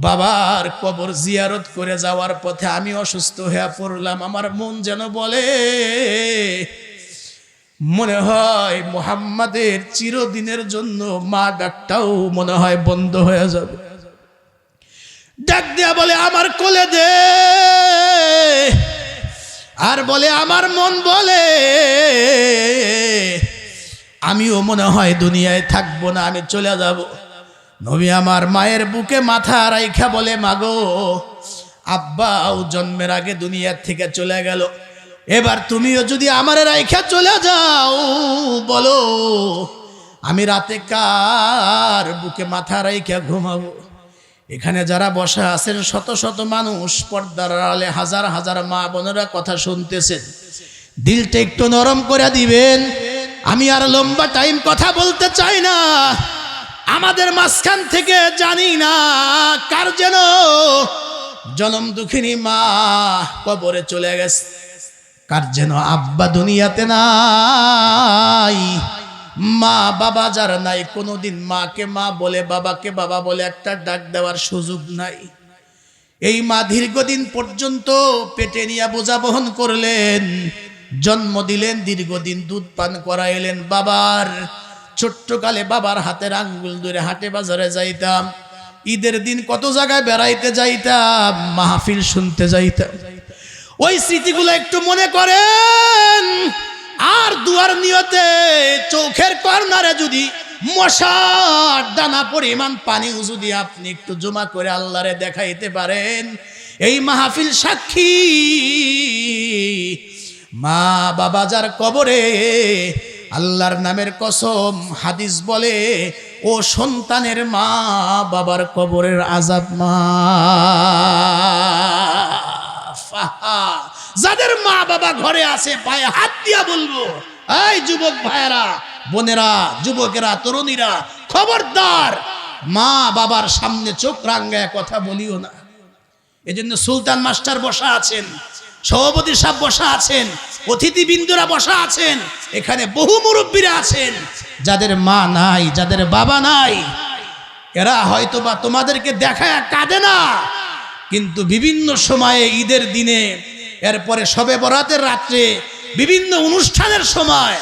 বাবার কবর জিয়ারত করে যাওয়ার পথে আমি অসুস্থ হয়ে পড়লাম। আমার মন যেন বলে, মনে হয় মুহাম্মাদের চিরদিনের জন্য মা ডাকটাও মনে হয় বন্ধ হয়ে যাবে। ডাক দিয়া বলে, আমার কোলে দে। আর বলে, আমার মন বলে আমিও মনে হয় দুনিয়ায় থাকবো না, আমি চলে যাব। নবী আমার মায়ের বুকে মাথা রাইখা বলে, মাগো আব্বাও জন্মের আগে দুনিয়ার থেকে চলে গেল, এবার তুমিও যদি আমার রাইখা চলে যাও, বলো আমি রাতে কার বুকে মাথা রাইখা ঘুমাবো? এখানে যারা বসা আছেন শত শত মানুষ, পর্দার আড়ালে হাজার হাজার মা বোনেরা কথা শুনতেছেন, দিলটা একটু নরম করে দিবেন। আমি আর লম্বা টাইম কথা বলতে চাই না। আমাদের মাঝখান থেকে জানি না কার যেন জনম দুঃখিনী মা কবরে চলে গেছে, কার যেন আব্বা দুনিয়াতে নাই, মা বাবা যার নাই, কোনোদিন মাকে মা বলে বাবাকে বাবা বলে একটা ডাক দেওয়ার সুযোগ নাই। এই মা দীর্ঘদিন পর্যন্ত পেটে নিয়ে বোঝা বহন করলেন, জন্ম দিলেন, দীর্ঘদিন দুধ পান করাইলেন। বাবার ছোট্টকালে বাবার হাতের আঙ্গুল ধরে হাটে বাজারে যাইতাম, ঈদের দিন কত জায়গায় বেড়াইতে যাইতাম, মাহফিল শুনতে যাইতাম। ওই স্মৃতিগুলো একটু মনে করেন। আর দুয়ার নিয়তে চোখের কর্নারে যদি মশার দানা পরিমাণ পানি যদি আপনি একটু জমা করে আল্লাহরে দেখাইতে পারেন, এই মাহফিল সাক্ষী, মা বাবা যার কবরে, আল্লাহর নামের কসম, হাদিস বলে ও সন্তানের মা বাবার কবরের আযাব মাফ। যাদের মা বাবা ঘরে আছে পায়ে হাত দিয়া বলবো, এই যুবক ভাইয়েরা, বোনেরা, যুবকেরা, তরুণীরা, খবরদার মা বাবার সামনে চোখ রাঙ্গায় কথা বলিও না। এজন্য সুলতান মাস্টার বসা আছেন, সভাপতি সাহেব বসা আছেন, অতিথিবৃন্দরা বসা আছেন, এখানে বহু মুরব্বীরা আছেন, যাদের মা নাই, যাদের বাবা নাই, এরা হয়তোবা তোমাদেরকে দেখায় কাঁদে না, কিন্তু বিভিন্ন সময়ে ঈদের দিনে, এরপরে শবে বরাতের রাত্রে, বিভিন্ন অনুষ্ঠানের সময়,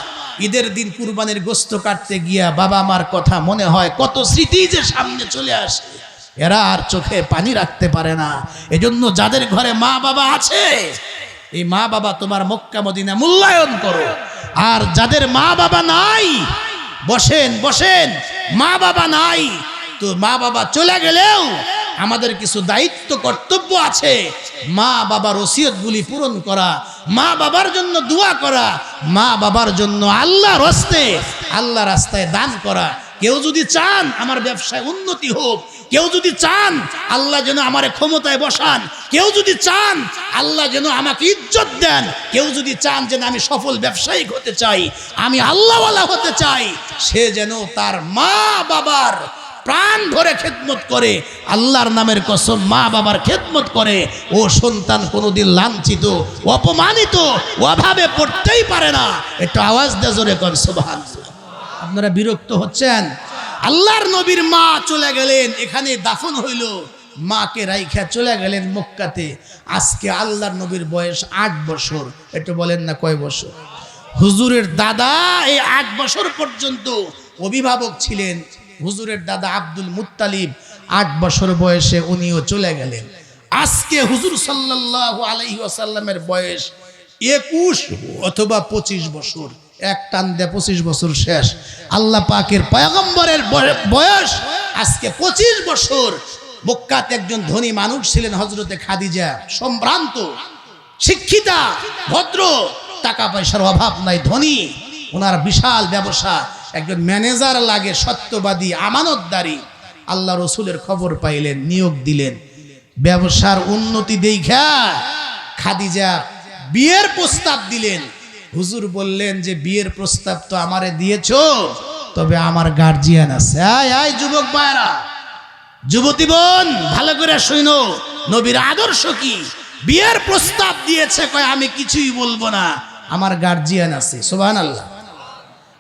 ঈদের দিন কুরবানির গোশত কাটতে গিয়া বাবা মার কথা মনে হয়, কত স্মৃতি যে সামনে চলে আসে, এরা আর চোখে পানি রাখতে পারে না। এজন্য যাদের ঘরে মা বাবা আছে, এই মা বাবা তোমার মক্কা মদিনা মূল্যায়ন করো। আর যাদের মা বাবা নাই, বসেন বসেন, মা বাবা নাই তো মা বাবা চলে গেলেও আমাদের কিছু দায়িত্ব কর্তব্য আছে। মা বাবার ওসিয়তগুলি পূরণ করা, মা বাবার জন্য দোয়া করা, মা বাবার জন্য আল্লাহর হস্তে, আল্লাহ রাস্তায় দান করা। কেউ যদি চান আমার ব্যবসায় উন্নতি হোক, কেউ যদি চান আল্লাহ যেন আমার ক্ষমতায় বসান, কেউ যদি চান আল্লাহ যেন আমাকে ইজ্জত দেন, কেউ যদি চান যেন আমি সফল ব্যবসায়িক হতে চাই, আমি আল্লাহওয়ালা হতে চাই, সে যেন তার মা বাবার প্রাণ ভরে খেদমত করে, আল্লাহর নামের কসম মা বাবার খেদমত করে। ও সন্তান কোনোদিন লাঞ্ছিত, অপমানিত, অভাবে পড়তেই পারে না। একটু আওয়াজ দিয়ে জোরে কর সুবহানাল্লাহ। আপনারা বিরক্ত হচ্ছেন? আল্লাহর নবীর মা চলে গেলেন, এখানে দাফন হইল, মাকে রাইখা চলে গেলেন মক্কাতে। আজকে আল্লাহর নবীর বয়স 8 বছর। একটু বলেন না কয় বছর? হুজুরের দাদা এই 8 বছর পর্যন্ত অভিভাবক ছিলেন। হুজুরের দাদা আব্দুল মুত্তালিব 8 বছর বয়সে উনিও চলে গেলেন। আজকে হুজুর সাল্লাল্লাহু আলাইহি ওয়াসাল্লামের বয়স 21 অথবা 25 বছর। এক টান দিয়ে 25 বছর শেষ। আল্লাহ পাকের পয়গম্বরের বয়স আজকে 25 বছর। মক্কাতে একজন ধনী মানুষ ছিলেন হযরতে খাদিজা, সম্ভ্রান্ত, শিক্ষিতা, ভদ্র, টাকা পয়সার অভাব নাই, ধনী, ওনার বিশাল ব্যবসা, একজন ম্যানেজার লাগে, সত্যবাদী, আমানতদারি। আল্লাহ রসুলের খবর পাইলেন, নিয়োগ দিলেন। ব্যবসার উন্নতি দেখা খাদিজা বিয়ের প্রস্তাব দিলেন। হুজুর বললেন যে বিয়ের প্রস্তাব তো আমারে দিয়েছো, তবে আমার গার্জিয়ান আছে। আয় যুবক ভাইরা, যুবতী বোন, ভালো করে শুনো, নবীর আদর্শ কি। বিয়ের প্রস্তাব দিয়েছে, কয় আমি কিছুই বলবো না, আমার গার্জিয়ান আছে। সুবহানাল্লাহ।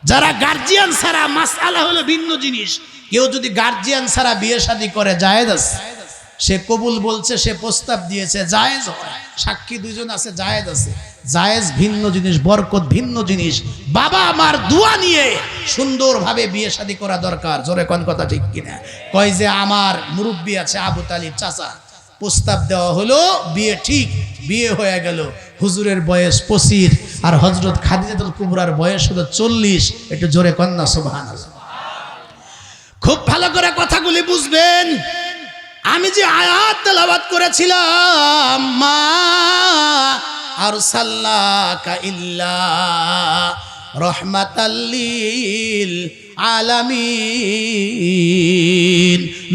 যারা গার্জিয়ান ছাড়া, মাসআলা হলো ভিন্ন জিনিস। কেউ যদি গার্জিয়ান ছাড়া বিয়ে শাদী করে, জায়েজ আছে। সে কবুল বলছে, সে প্রস্তাব দিয়েছে, জায়েজ হয়। সাক্ষী দুইজন আছে, জায়েজ আছে। জায়েজ ভিন্ন জিনিস, বরকত ভিন্ন জিনিস। বাবা আমার দোয়া নিয়ে সুন্দরভাবে বিয়ে শাদী করা দরকার। জোরে কোন কথা ঠিক কিনা? কয় যে আমার মুরব্বী আছে আবু তালিব চাচা, প্রস্তাব দেওয়া হলো, বিয়ে ঠিক, বিয়ে হয়ে গেল। হুজুরের বয়স 25 আর হযরত খাদিজাতুল কুবরার বয়স হলো 40। একটু জোরে কন্যা সুবহানাল্লাহ। খুব ভালো করে কথাগুলি বুঝবেন। আমি যে আয়াত তেলাওয়াত করেছিলাম, মা আরসালনাকা ইল্লা রাহমাতাল লিল আলামিন,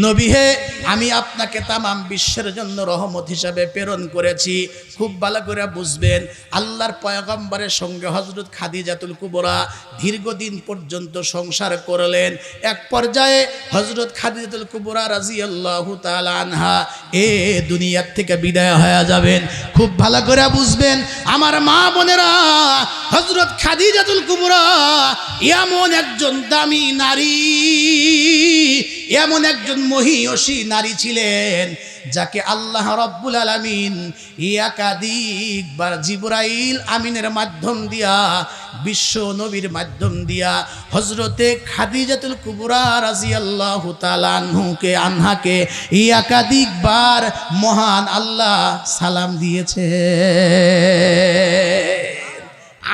নবী হে আমি আপনাকে তামাম বিশ্বের জন্য রহমত হিসাবে প্রেরণ করেছি। খুব ভালো করে বুঝবেন, আল্লাহর পয়গম্বরের সঙ্গে হযরত খাদিজাতুল কুবরা দীর্ঘদিন পর্যন্ত সংসার করলেন। এক পর্যায়ে হযরত খাদিজাতুল কুবরা রাদিয়াল্লাহু তাআলা আনহা এ দুনিয়ার থেকে বিদায় হয়ে যাবেন। খুব ভালো করে বুঝবেন আমার মা বোনেরা, হযরত খাদিজাতুল কুবরা এমন একজন দামি নারী, এমন একজন মহিয়সী নারী ছিলেন, যাকে আল্লাহ রাব্বুল আলামিন একাধিকবার জিবরাইল আমিনের মাধ্যম দিয়া, বিশ্ব নবীর মাধ্যম দিয়া হযরতে খাদিজাতুল কুবরা রাদিয়াল্লাহু তাআলা আনহাকে একাধিকবার মহান আল্লাহ সালাম দিয়েছে।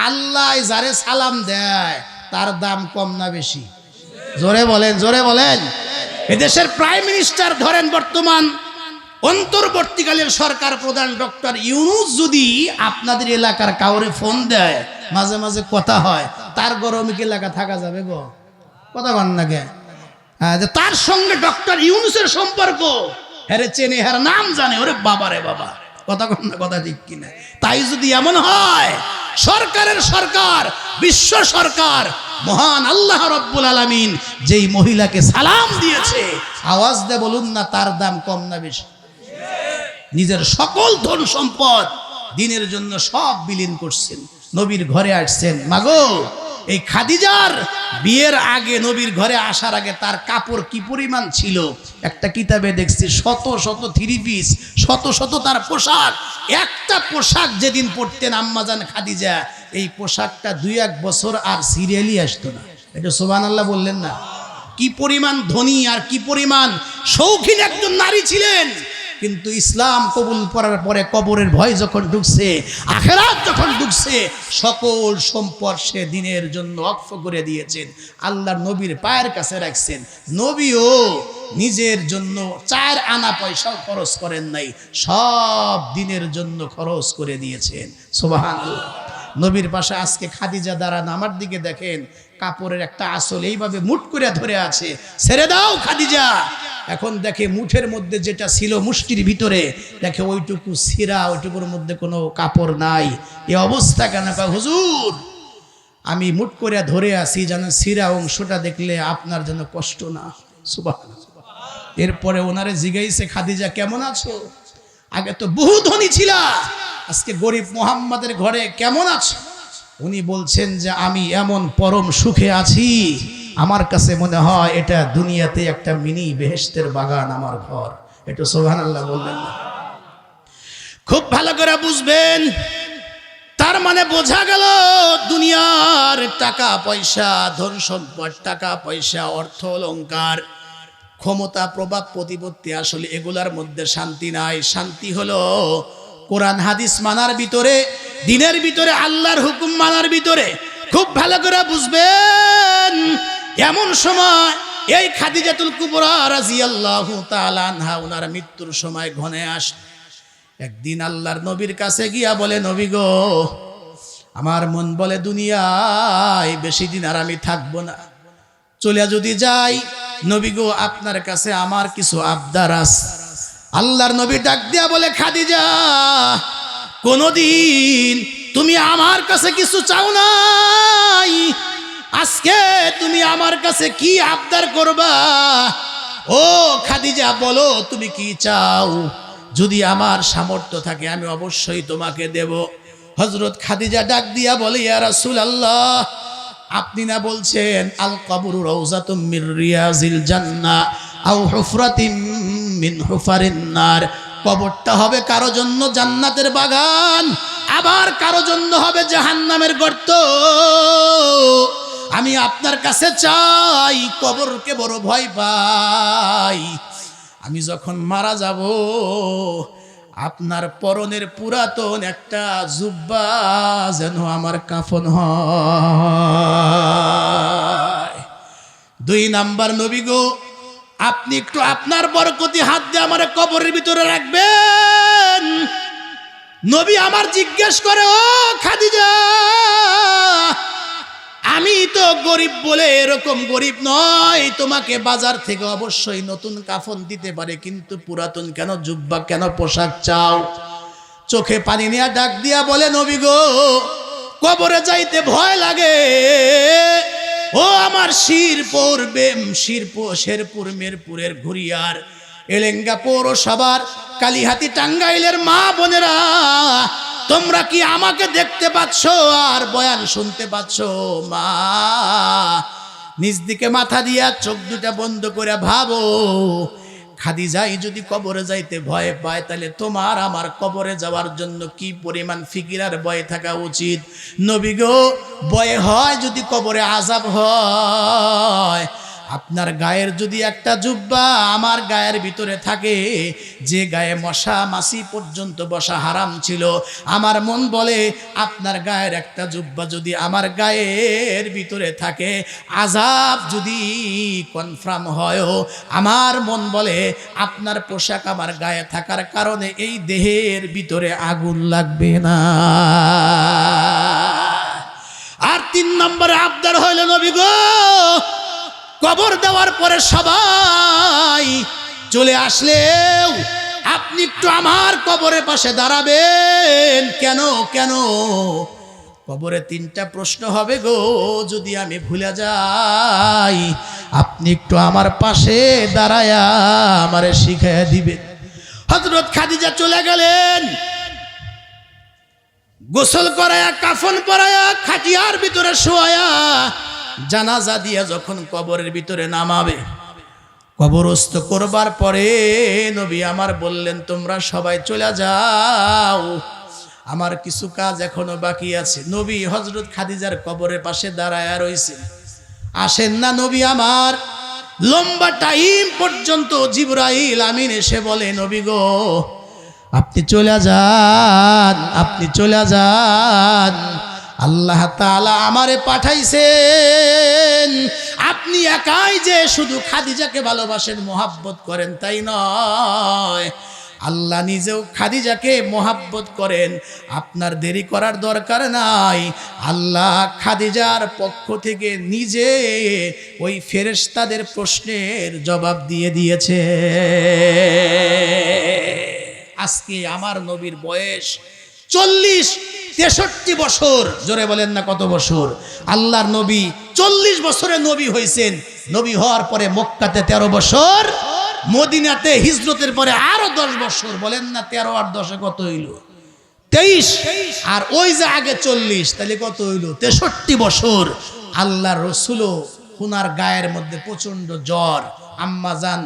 আল্লাহ যারে সালাম দেয় তার দাম কম না বেশি? জোরে বলেন, জোরে বলেন। এদেশের প্রাইম মিনিস্টার ধরেন, বর্তমান অন্তর্বর্তীকালীন সরকার প্রধান ডক্টর ইউনূস যদি আপনাদের এলাকার কাউরে ফোন দেয়, মাঝে মাঝে কথা হয়, তার গরমে কি এলাকা থাকা যাবে গো? কথা বল না কে? যে তার সঙ্গে ডক্টর ইউনূসের সম্পর্ক, হ্যারে চেনে, হ্যার নাম জানে, ওরে বাবা রে বাবা, কথা কন না, কথা ঠিক কিনা? তাই যদি এমন হয়, সরকারের সরকার, বিশ্ব সরকার, মহান আল্লাহ রব্বুল আলামিন যেই মহিলাকে সালাম দিয়েছে, আওয়াজ দে বলুন না, তার দাম কম না বেশি? নিজের সকল ধন সম্পদ দিনের জন্য সব বিলীন করছেন, নবীর ঘরে আসছেন। মাগো, এই খাদিজার বিয়ের আগে, নবীর ঘরে আসার আগে তার কাপড় কি পরিমাণ ছিল, একটা কিতাবে দেখছি, শত শত থ্রি পিস, শত শত তার পোশাক। একটা পোশাক যেদিন পরতেন আম্মাজান খাদিজা, এই পোশাকটা 2-1 বছর আর সিরিয়ালি আসতো না। এটা সুবহানাল্লাহ বললেন না? কি পরিমাণ ধনী আর কি পরিমাণ শৌখিন একজন নারী ছিলেন। কিন্তু ইসলাম কবুল করার পরে কবরের ভয় যখন ঢুকছে, আখিরাত যখন ঢুকছে, সকল সম্পদ সে দিনের জন্য অক্ষ করে দিয়েছেন, আল্লাহর নবীর পায়ের কাছে রাখছেন। নবীও নিজের জন্য 4 আনা পয়সাও খরচ করেন নাই, সব দিনের জন্য খরচ করে দিয়েছেন। সুবহানাল্লাহ। নবীর পাশে আজকে খাদিজা দাঁড়ান, আমার দিকে দেখেন, কাপড়ের একটা আঁচল এইভাবে মুঠ করে ধরে আছে, ছেড়ে দাও খাদিজা। এখন দেখে মুঠের মধ্যে যেটা ছিল মুষ্টির ভিতরে, দেখে ওইটুকু ছিঁড়া, ওইটুকুর মধ্যে কোনো কাপড় নাই। এই অবস্থা কেন? হুজুর, আমি মুঠ করে ধরে আছি, যেন ছিঁড়া অংশটা দেখলে আপনার যেন কষ্ট না। সুবহানাল্লাহ। এরপরে ওনারে জিগাইছে, খাদিজা কেমন আছো? আগে তো বহু ধনী ছিলা, আজকে গরিব মোহাম্মদের ঘরে কেমন আছো? উনি বলছেন যে আমি এমন পরম সুখে আছি, আমার কাছে মনে হয় এটা দুনিয়াতে একটা মিনি বেহেশতের বাগান আমার ঘর। এটা সুবহানাল্লাহ বলবেন না? খুব ভালো করে বুঝবেন। তার মানে বোঝা গেল, দুনিয়ার টাকা পয়সা, ধন সম্পদ, টাকা পয়সা, অর্থ অলংকার, ক্ষমতা, প্রভাব, প্রতিপত্তি, আসলে এগুলার মধ্যে শান্তি নাই। শান্তি হলো কোরআন হাদিস মানার ভিতরে, দিনের ভিতরে, আল্লাহর হুকুম মানার ভিতরে। খুব ভালো করে বুঝবেন। এমন সময় এই খাদিজাতুল কুবরা রাদিয়াল্লাহু তাআলা আনহা, ওনার মৃত্যুর সময় ঘনে আস। একদিন আল্লাহর নবীর কাছে গিয়া বলে, নবী গো, আমার মন বলে দুনিয়ায় বেশি দিন আর আমি থাকবো না, চলে যদি যাই, নবী গো আপনার কাছে আমার কিছু আবদার আছে। আল্লাহর নবী ডাক দিয়া বলে, খাদিজা, কোনদিন তুমি আমার কাছে কিছু চাও নাই, আজকে তুমি আমার কাছে কি আবদার করবা? ও খাদিজা, বলো তুমি কি চাও? যদি আমার সামর্থ্য থাকে আমি অবশ্যই তোমাকে দেব। হযরত খাদিজা ডাক দিয়া বলে, ইয়া রাসূলুল্লাহ, আপনি না বলছেন আল কবরু রাউযাতুম মির রিয়াজিল জান্নাহ আও হুফরাতিম মিন হুফারিন নার, কবরটা হবে কারো জন্য জান্নাতের বাগান, আবার কারো জন্য হবে জাহান্নামের গর্ত। আমি আপনার কাছে চাই, কবরকে বড় ভয় পাই। আমি যখন মারা যাব, আপনার পরনের পুরাতন একটা জুব্বা যেন আমার কাফন হয়। 2 নাম্বার, নবী গো, আপনি একটু আপনার বরকতি হাত দিয়ে আমার কবরের ভিতরে রাখবেন। নবী আমার জিজ্ঞেস করে, ও খাদিজা, আমি তো গরিব বলে এরকম গরিব নয়, তোমাকে বাজার থেকে অবশ্যই নতুন কাফন দিতে পারে, কিন্তু পুরাতন কেন, জুব্বা কেন, পোশাক চাও? চোখে পানি নিয়ে ডাক দিয়া বলে, নবী গো, কবরে যাইতে ভয় লাগে। ও আমার শেরপুর মেরপুরের ঘুরিয়ার এলেঙ্গা পৌরসভার কালীহাতি টাঙ্গাইলের মা বোনেরা, তোমরা কি আমাকে দেখতে পাচ্ছ আর বয়ান শুনতে পাচ্ছ? মা, নিজ দিকে মাথা দিয়া চোখ দুটা বন্ধ করে ভাবো, খাদিজাই যদি কবরে যাইতে ভয় পায়, তাহলে তোমার আমার কবরে যাওয়ার জন্য কি পরিমাণ ফিকির আর ভয় থাকা উচিত। নবী গো, ভয় হয় যদি কবরে আযাব হয়, আপনার গায়ের যদি একটা জুব্বা আমার গায়ের ভিতরে থাকে, যে গায়ে মশা মাছি পর্যন্ত বসা হারাম ছিল, আমার মন বলে আপনার গায়ের একটা জুব্বা যদি আমার গায়ের ভিতরে থাকে, আযাব যদি কনফার্ম হয়, আমার মন বলে আপনার পোশাক আমার গায়ে থাকার কারণে এই দেহের ভিতরে আগুন লাগবে না। আর 3 নম্বরে আবদার হইল, নবী গো, কবর দেওয়ার পরে সবাই চলে আসলেও আপনি একটু আমার কবরের পাশে দাঁড়াবেন। কেন কেন? কবরে 3টা প্রশ্ন হবে গো, যদি আমি ভুলে যাই আপনি একটু আমার পাশে দাঁড়ায়া আমারে শিখাইয়া দিবেন। হযরত খাদিজা চলে গেলেন, গোসল করায়া কাফন পরায়া খাটিয়ার ভিতরে শোয়া জানাজা দিয়া যখন কবরের ভিতরে নামাবে, কবরস্থ করবার পরে নবী আমার বললেন, তোমরা সবাই চলে যাও, আমার কিছু কাজ এখনো বাকি আছে। নবী হযরত খাদিজার কবরের পাশে দাঁড়ায়া রইছেন, আসেন না নবী আমার। লম্বা টাইম পর্যন্ত জিবরাইল আমিন এসে বলে, নবী গো, আপনি চলে যান, আপনি চলে যান, আল্লাহ তাআলা আমারে পাঠাইছেন। আপনি একাই যে শুধু খাদিজাকে ভালোবাসেন, মোহাব্বত করেন তাই নয়, আল্লাহ নিজেও খাদিজাকে মোহাব্বত করেন। আপনার দেরি করার দরকার নাই, আল্লাহ খাদিজার পক্ষ থেকে নিজে ওই ফেরেশতাদের প্রশ্নের জবাব দিয়ে দিয়েছে। আজকে আমার নবীর বয়স 40-63 বছর। জোরে বলেন না কত বছর? আল্লাহর নবী 40 বছরে নবী হয়েছেন। নবী হওয়ার পরে মক্কাতে 13 বছর, মদিনাতে হিজরতের পরে আরো 10 বছর। বলেন না 13 আর 10 কত হইল? 23। আর ওই যে আগে 40, তাহলে কত হইল? 63 বছর। আল্লাহর রাসূলও ওনার গায়ের মধ্যে প্রচন্ড জ্বর। আম্মা জান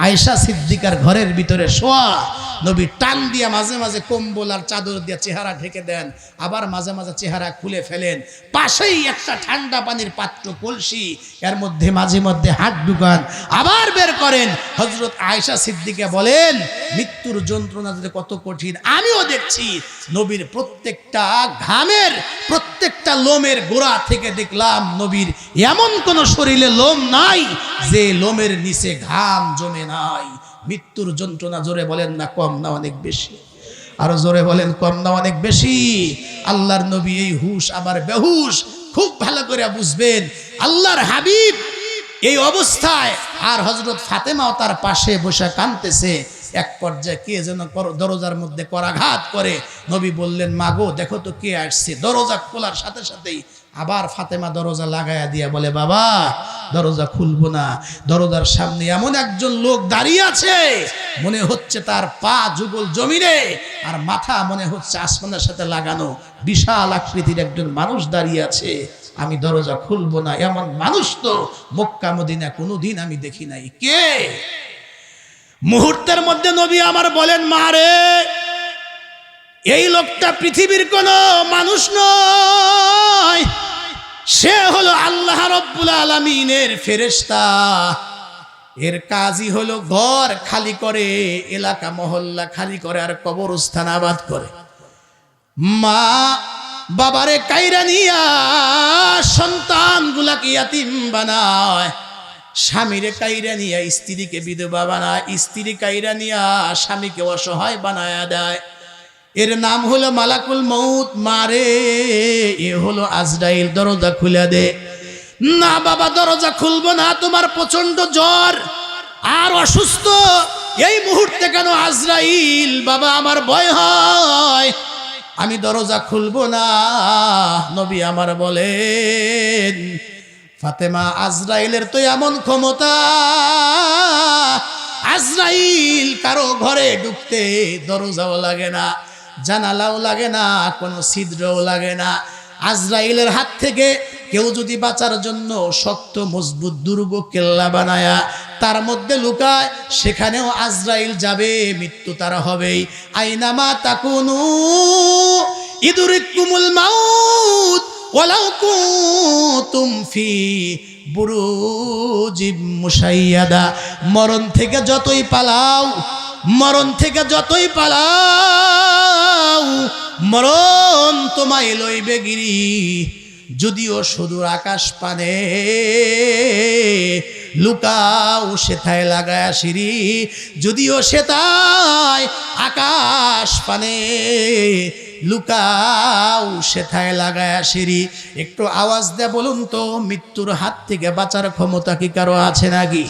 আয়েশা সিদ্দিকার ঘরের ভিতরে শোয়া, নবী টান দিয়া মাঝে মাঝে কম্বল আর চাদর দিয়া চেহারা ঢেকে দেন, আবার মাঝে মাঝে চেহারা খুলে ফেলেন। পাশেই একটা ঠান্ডা পানির পাত্র কলসি, এর মধ্যে মাঝে মধ্যে হাত ঢুকান, আবার বের করেন। হযরত আয়েশা সিদ্দিকা বলেন, মৃত্যুর যন্ত্রণা যে কত কঠিন আমিও দেখছি। নবীর প্রত্যেকটা ঘামের, প্রত্যেকটা লোমের গোড়া থেকে দেখলাম নবীর এমন কোন শরীরে লোম নাই যে লোমের নিচে ঘাম জমে নাই। মৃত্যুর যন্ত্রণা জোরে বলেন না কম না অনেক বেশি? আরো জোরে বলেন কম না অনেক বেশি? আল্লাহর নবী এই হুশ আবার বেহুশ খুব ভালো করে বুঝবেন। আল্লাহর হাবিব এই অবস্থায়, আর হযরত ফাতেমাও তার পাশে বসে কাঁদতেছে। এক পর্যায়ে কে যেন দরজার মধ্যে করাঘাত করে। নবী বললেন, মাগো দেখো তো কে আসছে। দরজা খোলার সাথে সাথেই আবার ফাতেমা দরজা লাগায়া দিয়া বলে, বাবা দরজা খুলবো না। দরজার সামনে এমন একজন লোক দাঁড়িয়ে আছে, মনে হচ্ছে তার পা যুগল জমিনে আর মাথা মনে হচ্ছে আসমানের সাথে লাগানো। বিশাল আকৃতির একজন মানুষ দাঁড়িয়ে আছে, আমি দরজা খুলবো না। এমন মানুষ তো মক্কা মদিনা কোনোদিন আমি দেখি নাই। কে? মুহূর্তের মধ্যে নবী আমার বলেন, মারে এই লোকটা পৃথিবীর কোনো মানুষ নয়, সে হলো আল্লাহ রাব্বুল আলামিনের ফেরেশতা। এর কাজই হলো ঘর খালি করে, এলাকা মহল্লা খালি করে, আর কবরস্থান আবাদ করে। মা বাবারে কাইরা নিয়া সন্তানগুলাকে ইয়াতিম বানায়, স্বামীরে কাইরা নিয়া স্ত্রীকে বিধবা বানায়, স্ত্রী কাইরা নিয়া স্বামীকে অসহায় বানায়া দেয়। এর নাম হলো মালাকুল মউত। মারে এ হলো আজরাইল। দরজা খুলে দে। না বাবা দরজা খুলবো না, তোমার প্রচন্ড জ্বর আর অসুস্থ, এই মুহূর্তে কেন আজরাইল? বাবা আমার ভয় হয়, আমি দরজা খুলবো না। নবী আমার বলেন, ফাতেমা আজরাইলের তো এমন ক্ষমতা, আজরাইল কারো ঘরে ঢুকতে দরজাও লাগে না, জানালাও লাগে না, কোনো ছিদ্রও লাগে না। আজরাইলের হাত থেকে কেউ যদি বাঁচার জন্য শক্ত মজবুত দুর্গ কেল্লা বানায়া তার মধ্যে লুকায়, সেখানেও আজরাইল যাবে, মৃত্যু তার হবেই। আইনামা তাকুনু ইদরিকুমুল মাউত ওয়ালাউ কুনতুম ফি বুরুজিম মুশাইয়াদা। মরণ থেকে যতই পালাও, মরণ থেকে যতই পালাও, মরণ তোমায় লইবে গিরি। যদিও সুদূর আকাশ পানে, লুকাও সেথায় লাগায়া সিঁড়ি। যদিও সেথায় আকাশ পানে, লুকাও সেথায় লাগায়া সিঁড়ি। একটু আওয়াজ দে বলুন তো, মৃত্যুর হাত থেকে বাঁচার ক্ষমতা কি কারো আছে নাকি?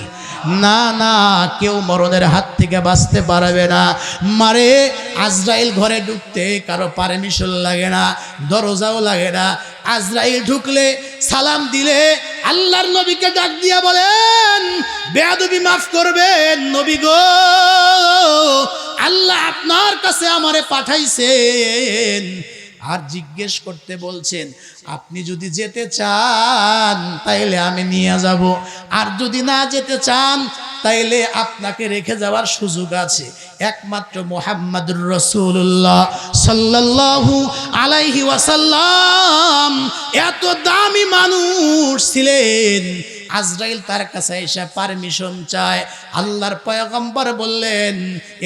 না না, কেউ মরণের হাত থেকে বাঁচতে পারবে না। মারে আজরাইল ঘরে ঢুকতে কারো পারমিশন লাগে না, দরজাও লাগে না। আজরাইল ঢুকলে, সালাম দিলে আল্লাহর নবীকে ডাক দিয়া বলেন, বেয়াদবি মাফ করবেন নবী গো, আল্লাহ আপনার কাছে আমারে পাঠাইছেন। আর জিজ্ঞেস করতে বলছেন, আপনি যদি যেতে চান তাইলে আমি নিয়ে যাব, আর যদি না যেতে চান তাইলে আপনাকে রেখে যাওয়ার সুযোগ আছে। একমাত্র মুহাম্মাদুর রাসূলুল্লাহ সাল্লাল্লাহু আলাইহি ওয়াসাল্লাম এত দামি মানুষ ছিলেন। আজরাইল তার কাছে এসে পারমিশন চায়। আল্লাহর পয়গম্বর বললেন,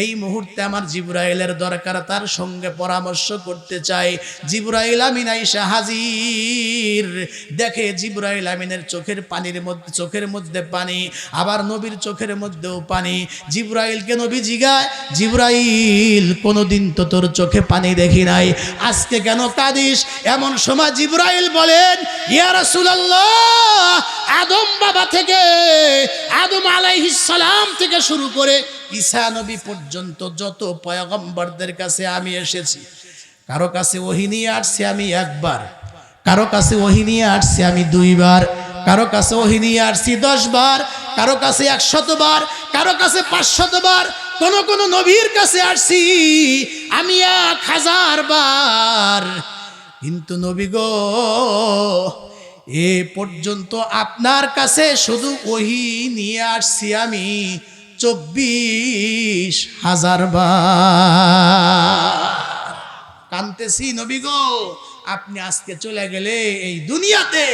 এই মুহূর্তে আমার জিবরাইলের দরকার, তার সঙ্গে পরামর্শ করতে চাই। জিবরাইল আমিন আইসা হাজির। দেখে জিবরাইল আমিনের চোখের মধ্যে পানি, আবার নবীর চোখের মধ্যেও পানি। জিবরাইলকে নবী জিগায়, জিবরাইল কোনোদিন তো তোর চোখে পানি দেখি নাই, আজকে কেন কাঁদিস? এমন সময় জিবরাইল বলেন, ইয়া রাসূলুল্লাহ, আদম বাবা থেকে, আদম আলাইহিস সালাম থেকে শুরু করে ঈসা নবী পর্যন্ত যত পয়গম্বরদের কাছে আমি এসেছি, কারো কাছে ওহী নিয়ে আসছি আমি একবার, কারো কাছে ওহী নিয়ে আসছি আমি 2 বার, কারো কাছে ওহী নিয়ে আসছি 10 বার, কারো কাছে 100 বার, কারো কাছে 500 বার, কোন নবীর কাছে আসছি আমি 1000 বার। কিন্তু নবী গো, এ পর্যন্ত আপনার কাছে শুধু ওহী নিয়ে আসছি আমি 24,000 বার। কানতেছি নবী গো, আপনি আজকে চলে গেলে এই দুনিয়াতে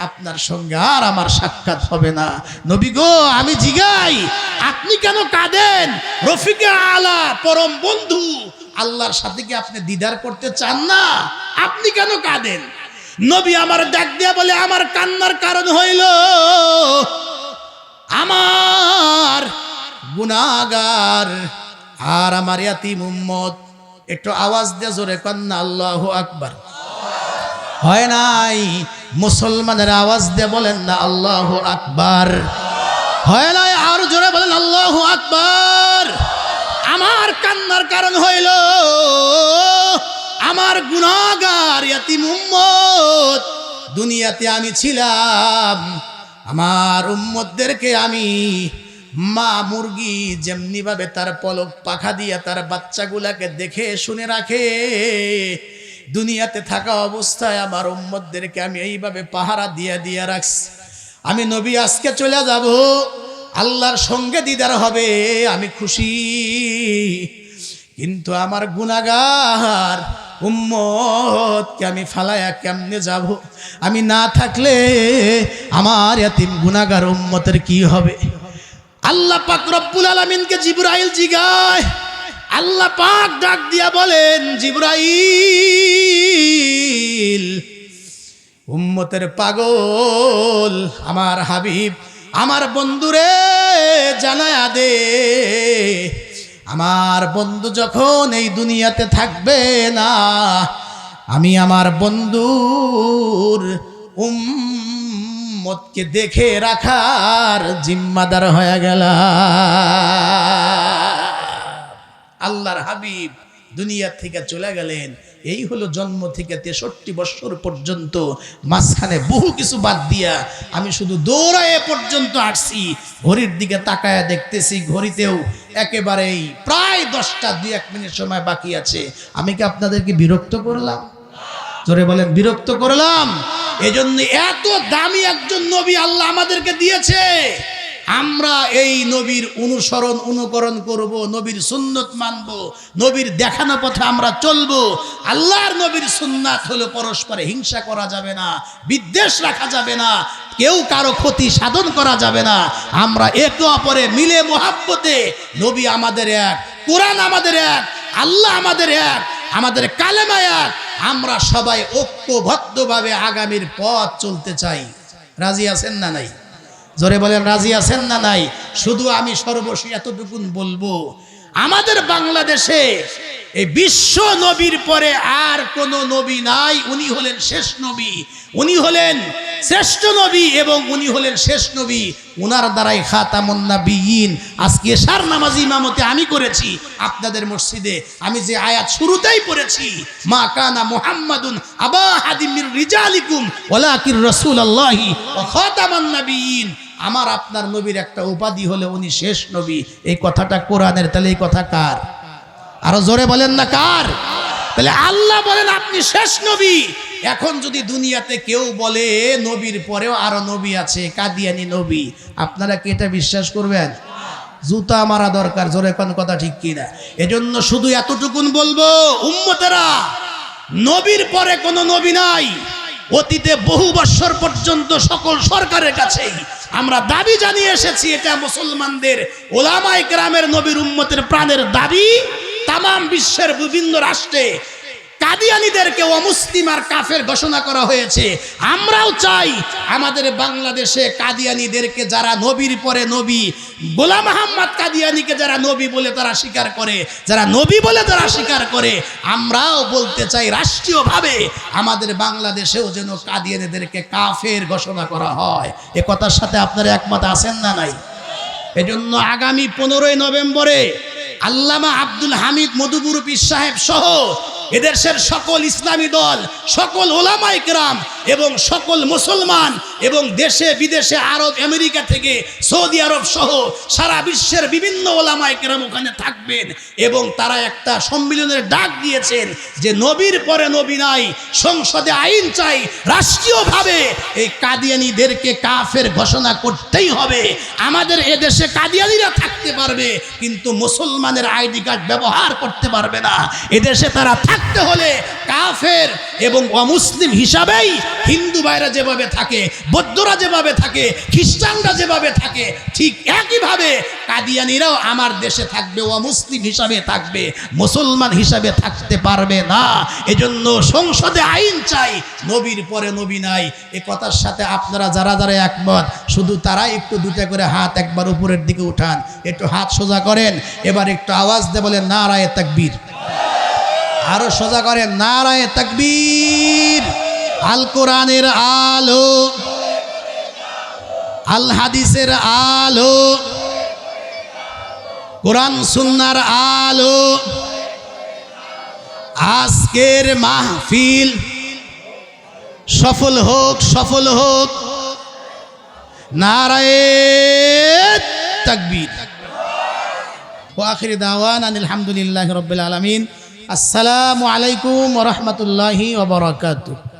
আপনার সঙ্গে আর আমার সাক্ষাৎ হবে না। নবী গো, আমি জিগাই, আপনি কেন কাঁদেন? রফিকে আলা, পরম বন্ধু আল্লাহর সাথে কি আপনি দিদার করতে চান না? আপনি কেন কাঁদেন? নবী আমার ডাক দিয়া বলে, আমার কান্নার কারণ হইল আমার গুনাহগার আর আমার ইয়াতীম উম্মত। একটু আওয়াজ দিয়ে জোরে কন্না আল্লাহু আকবার। হয় নাই? মুসলমানের আওয়াজ দিয়ে বলেন না আল্লাহু আকবার। হয় নাই? আর জোরে বলেন আল্লাহু আকবার। আমার কান্নার কারণ হইল আমার গুনাহগার ইয়াতীম উম্মত। দুনিয়াতে আমি ছিলাম, আমার উম্মতদেরকে আমি মা মুরগি যেমনি ভাবে তার পলক পাখা দিয়া তার বাচ্চাগুলাকে দেখে শুনে রাখে, দুনিয়াতে থাকা অবস্থায় আমার উম্মতদেরকে আমি এইভাবে পাহারা দিয়া রাখছি। আমি নবী আজকে চলে যাব, আল্লাহর সঙ্গে দিদার হবে, আমি খুশি। কিন্তু আমার গুনাহগার উম্মতকে আমি ফালায়া কেমনে যাব? আমি না থাকলে আমার ইয়াতীম গুনাহগার উম্মতের কি হবে? আল্লাহ পাক রব্বুল আলামিনকে জিবরাইল জিগায়, আল্লাহ পাক ডাক দিয়া বলেন, জিবরাইল, উম্মতের পাগল আমার হাবিব, আমার বন্ধুরে জানায়া দে, আমার বন্ধু যখন এই দুনিয়াতে থাকবে না, আমি আমার বন্ধুর উম্মতকে দেখে রাখার জিম্মাদার হয়ে গেলাম। আল্লাহর হাবিব দুনিয়া থেকে চলে গেলেন। এই হলো জন্ম থেকে 63 বছর পর্যন্ত, মাঝখানে বহু কিছু বাদ দিয়া আমি শুধু দৌড়ায় পর্যন্ত আসছি। ঘড়ির দিকে তাকায়া দেখতেছি, ঘড়িতেও একেবারেই প্রায় 10টা 2-1 মিনিট সময় বাকি আছে। আমি কি আপনাদেরকে বিরক্ত করলাম? জোরে বলেন, বিরক্ত করলাম? এজন্য এত দামি একজন নবী আল্লাহ আমাদেরকে দিয়েছে। আমরা এই নবীর অনুকরণ করব, নবীর সুন্নত মানব, নবীর দেখানো পথে আমরা চলব। আল্লাহর নবীর সুন্নাত হলো পরস্পরে হিংসা করা যাবে না, বিদ্বেষ রাখা যাবে না, কেউ কারো ক্ষতি সাধন করা যাবে না। আমরা একে অপরে মিলে মোহাব্বতে, নবী আমাদের এক, কোরআন আমাদের এক, আল্লাহ আমাদের এক, আমাদের কালেমা এক, আমরা সবাই ঐক্যবদ্ধভাবে আগামীর পথ চলতে চাই। রাজি আছেন না নাই? জোরে বলেন রাজি আছেন না নাই? শুধু আমি সর্বশেষ এতটুকুন বলবো, আমাদের বাংলাদেশে এই বিশ্ব নবীর পরে আর কোন নবী নাই। উনি হলেন শেষ নবী, উনি হলেন শ্রেষ্ঠ নবী এবং উনি হলেন শেষ নবী। উনার দ্বারাই খাতামুন নবিয়্যিন। আজকে এশার নামাজ ইমামতে আমি করেছি আপনাদের মসজিদে। আমি যে আয়াত শুরুতেই পড়েছি, মা কানা মুহাম্মাদুন আবা আহাদিম মির রিজালিকুম ওয়ালাকির রাসূলুল্লাহি ওয়া খাতামুন নবিয়্যিন। আমার আপনার নবীর একটা উপাধি হলে উনি শেষ নবী। এই কথাটা কোরআনের, তাহলে এই কথা কার? আরো জোরে বলেন না কার? তাহলে আল্লাহ বলেন আপনি শেষ নবী। এখন যদি দুনিয়াতে কেউ বলে নবীর পরেও আরো নবী আছে, কাদিয়ানি নবী, আপনারা কি এটা বিশ্বাস করবেন? জুতা মারা দরকার। জোরে কোন কথা ঠিক কিনা? এজন্য শুধু এতটুকুন বলবো, উম্মতেরা, নবীর পরে কোনো নবী নাই। অতীতে বহু বছর পর্যন্ত সকল সরকারের কাছেই আমরা দাবি জানিয়ে এসেছি, এটা মুসলমানদের ওলামায়ে কেরামের নবীর উম্মতের প্রাণের দাবি। তামাম বিশ্বের বিভিন্ন রাষ্ট্রে কাদিয়ানীদেরকে অমুসলিম আর কাফের ঘোষণা করা হয়েছে। আমরাও চাই আমাদের বাংলাদেশে কাদিয়ানীদেরকে, যারা নবীর পরে নবী, গোলাম আহমদ কাদিয়ানীকে যারা নবী বলে তারা স্বীকার করে, যারা নবী বলে তারা স্বীকার করে, আমরাও বলতে চাই রাষ্ট্রীয়ভাবে আমাদের বাংলাদেশেও যেন কাদিয়ানীদেরকে কাফের ঘোষণা করা হয়। এ কথার সাথে আপনারা একমত আছেন না নাই? এজন্য আগামী 15ই নভেম্বরে আল্লামা আব্দুল হামিদ মধুপুর পীর সাহেব সহ এদেশের সকল ইসলামী দল, সকল ওলামায়ে কেরাম এবং সকল মুসলমান এবং দেশে বিদেশে, আরব আমেরিকা থেকে সৌদি আরব সহ সারা বিশ্বের বিভিন্ন ওলামায়ে কেরাম ওখানে থাকবেন এবং তারা একটা সম্মেলনের ডাক দিয়েছেন যে নবীর পরে নবী নাই, সংসদে আইন চাই, রাষ্ট্রীয়ভাবে এই কাদিয়ানীদেরকে কাফের ঘোষণা করতেই হবে। আমাদের এদেশে কাদিয়ানীরা থাকতে পারবে কিন্তু মুসলমানের আইডি কার্ড ব্যবহার করতে পারবে না। এদেশে তারা থাকতে হলে কাফের এবং অমুসলিম হিসাবেই হিন্দু ভাইরা যেভাবে থাকে, বৌদ্ধরা যেভাবে থাকে, খ্রিস্টানরা যেভাবে থাকে, ঠিক একইভাবে কাদিয়ানীরাও আমার দেশে থাকবে, অমুসলিম হিসাবে থাকবে, মুসলমান হিসাবে থাকতে পারবে না। এজন্য সংসদে আইন চাই, নবীর পরে নবী নাই। এ কথার সাথে আপনারা যারা যারা একমত, শুধু তারাই একটু দুটা করে হাত একবার উপরের দিকে উঠান, একটু হাত সোজা করেন, এবার একটু আওয়াজ দিয়ে বলেন নারায়ে তাকবীর। আরো সোজা করেন নারায়ে তাকবীর। আল কোরআনের আলো, আল হাদিসের আলো, কোরআন সুন্নাহর আলো, আজকের মাহফিল সফল হোক, সফল হোক। নারায়ে তাকবীর। ওয়া আখির দাওয়ানা আনিল হামদুলিল্লাহি রাব্বিল আলামিন। আসসালামু আলাইকুম ওয়া রাহমাতুল্লাহি ওয়া বারাকাতুহু।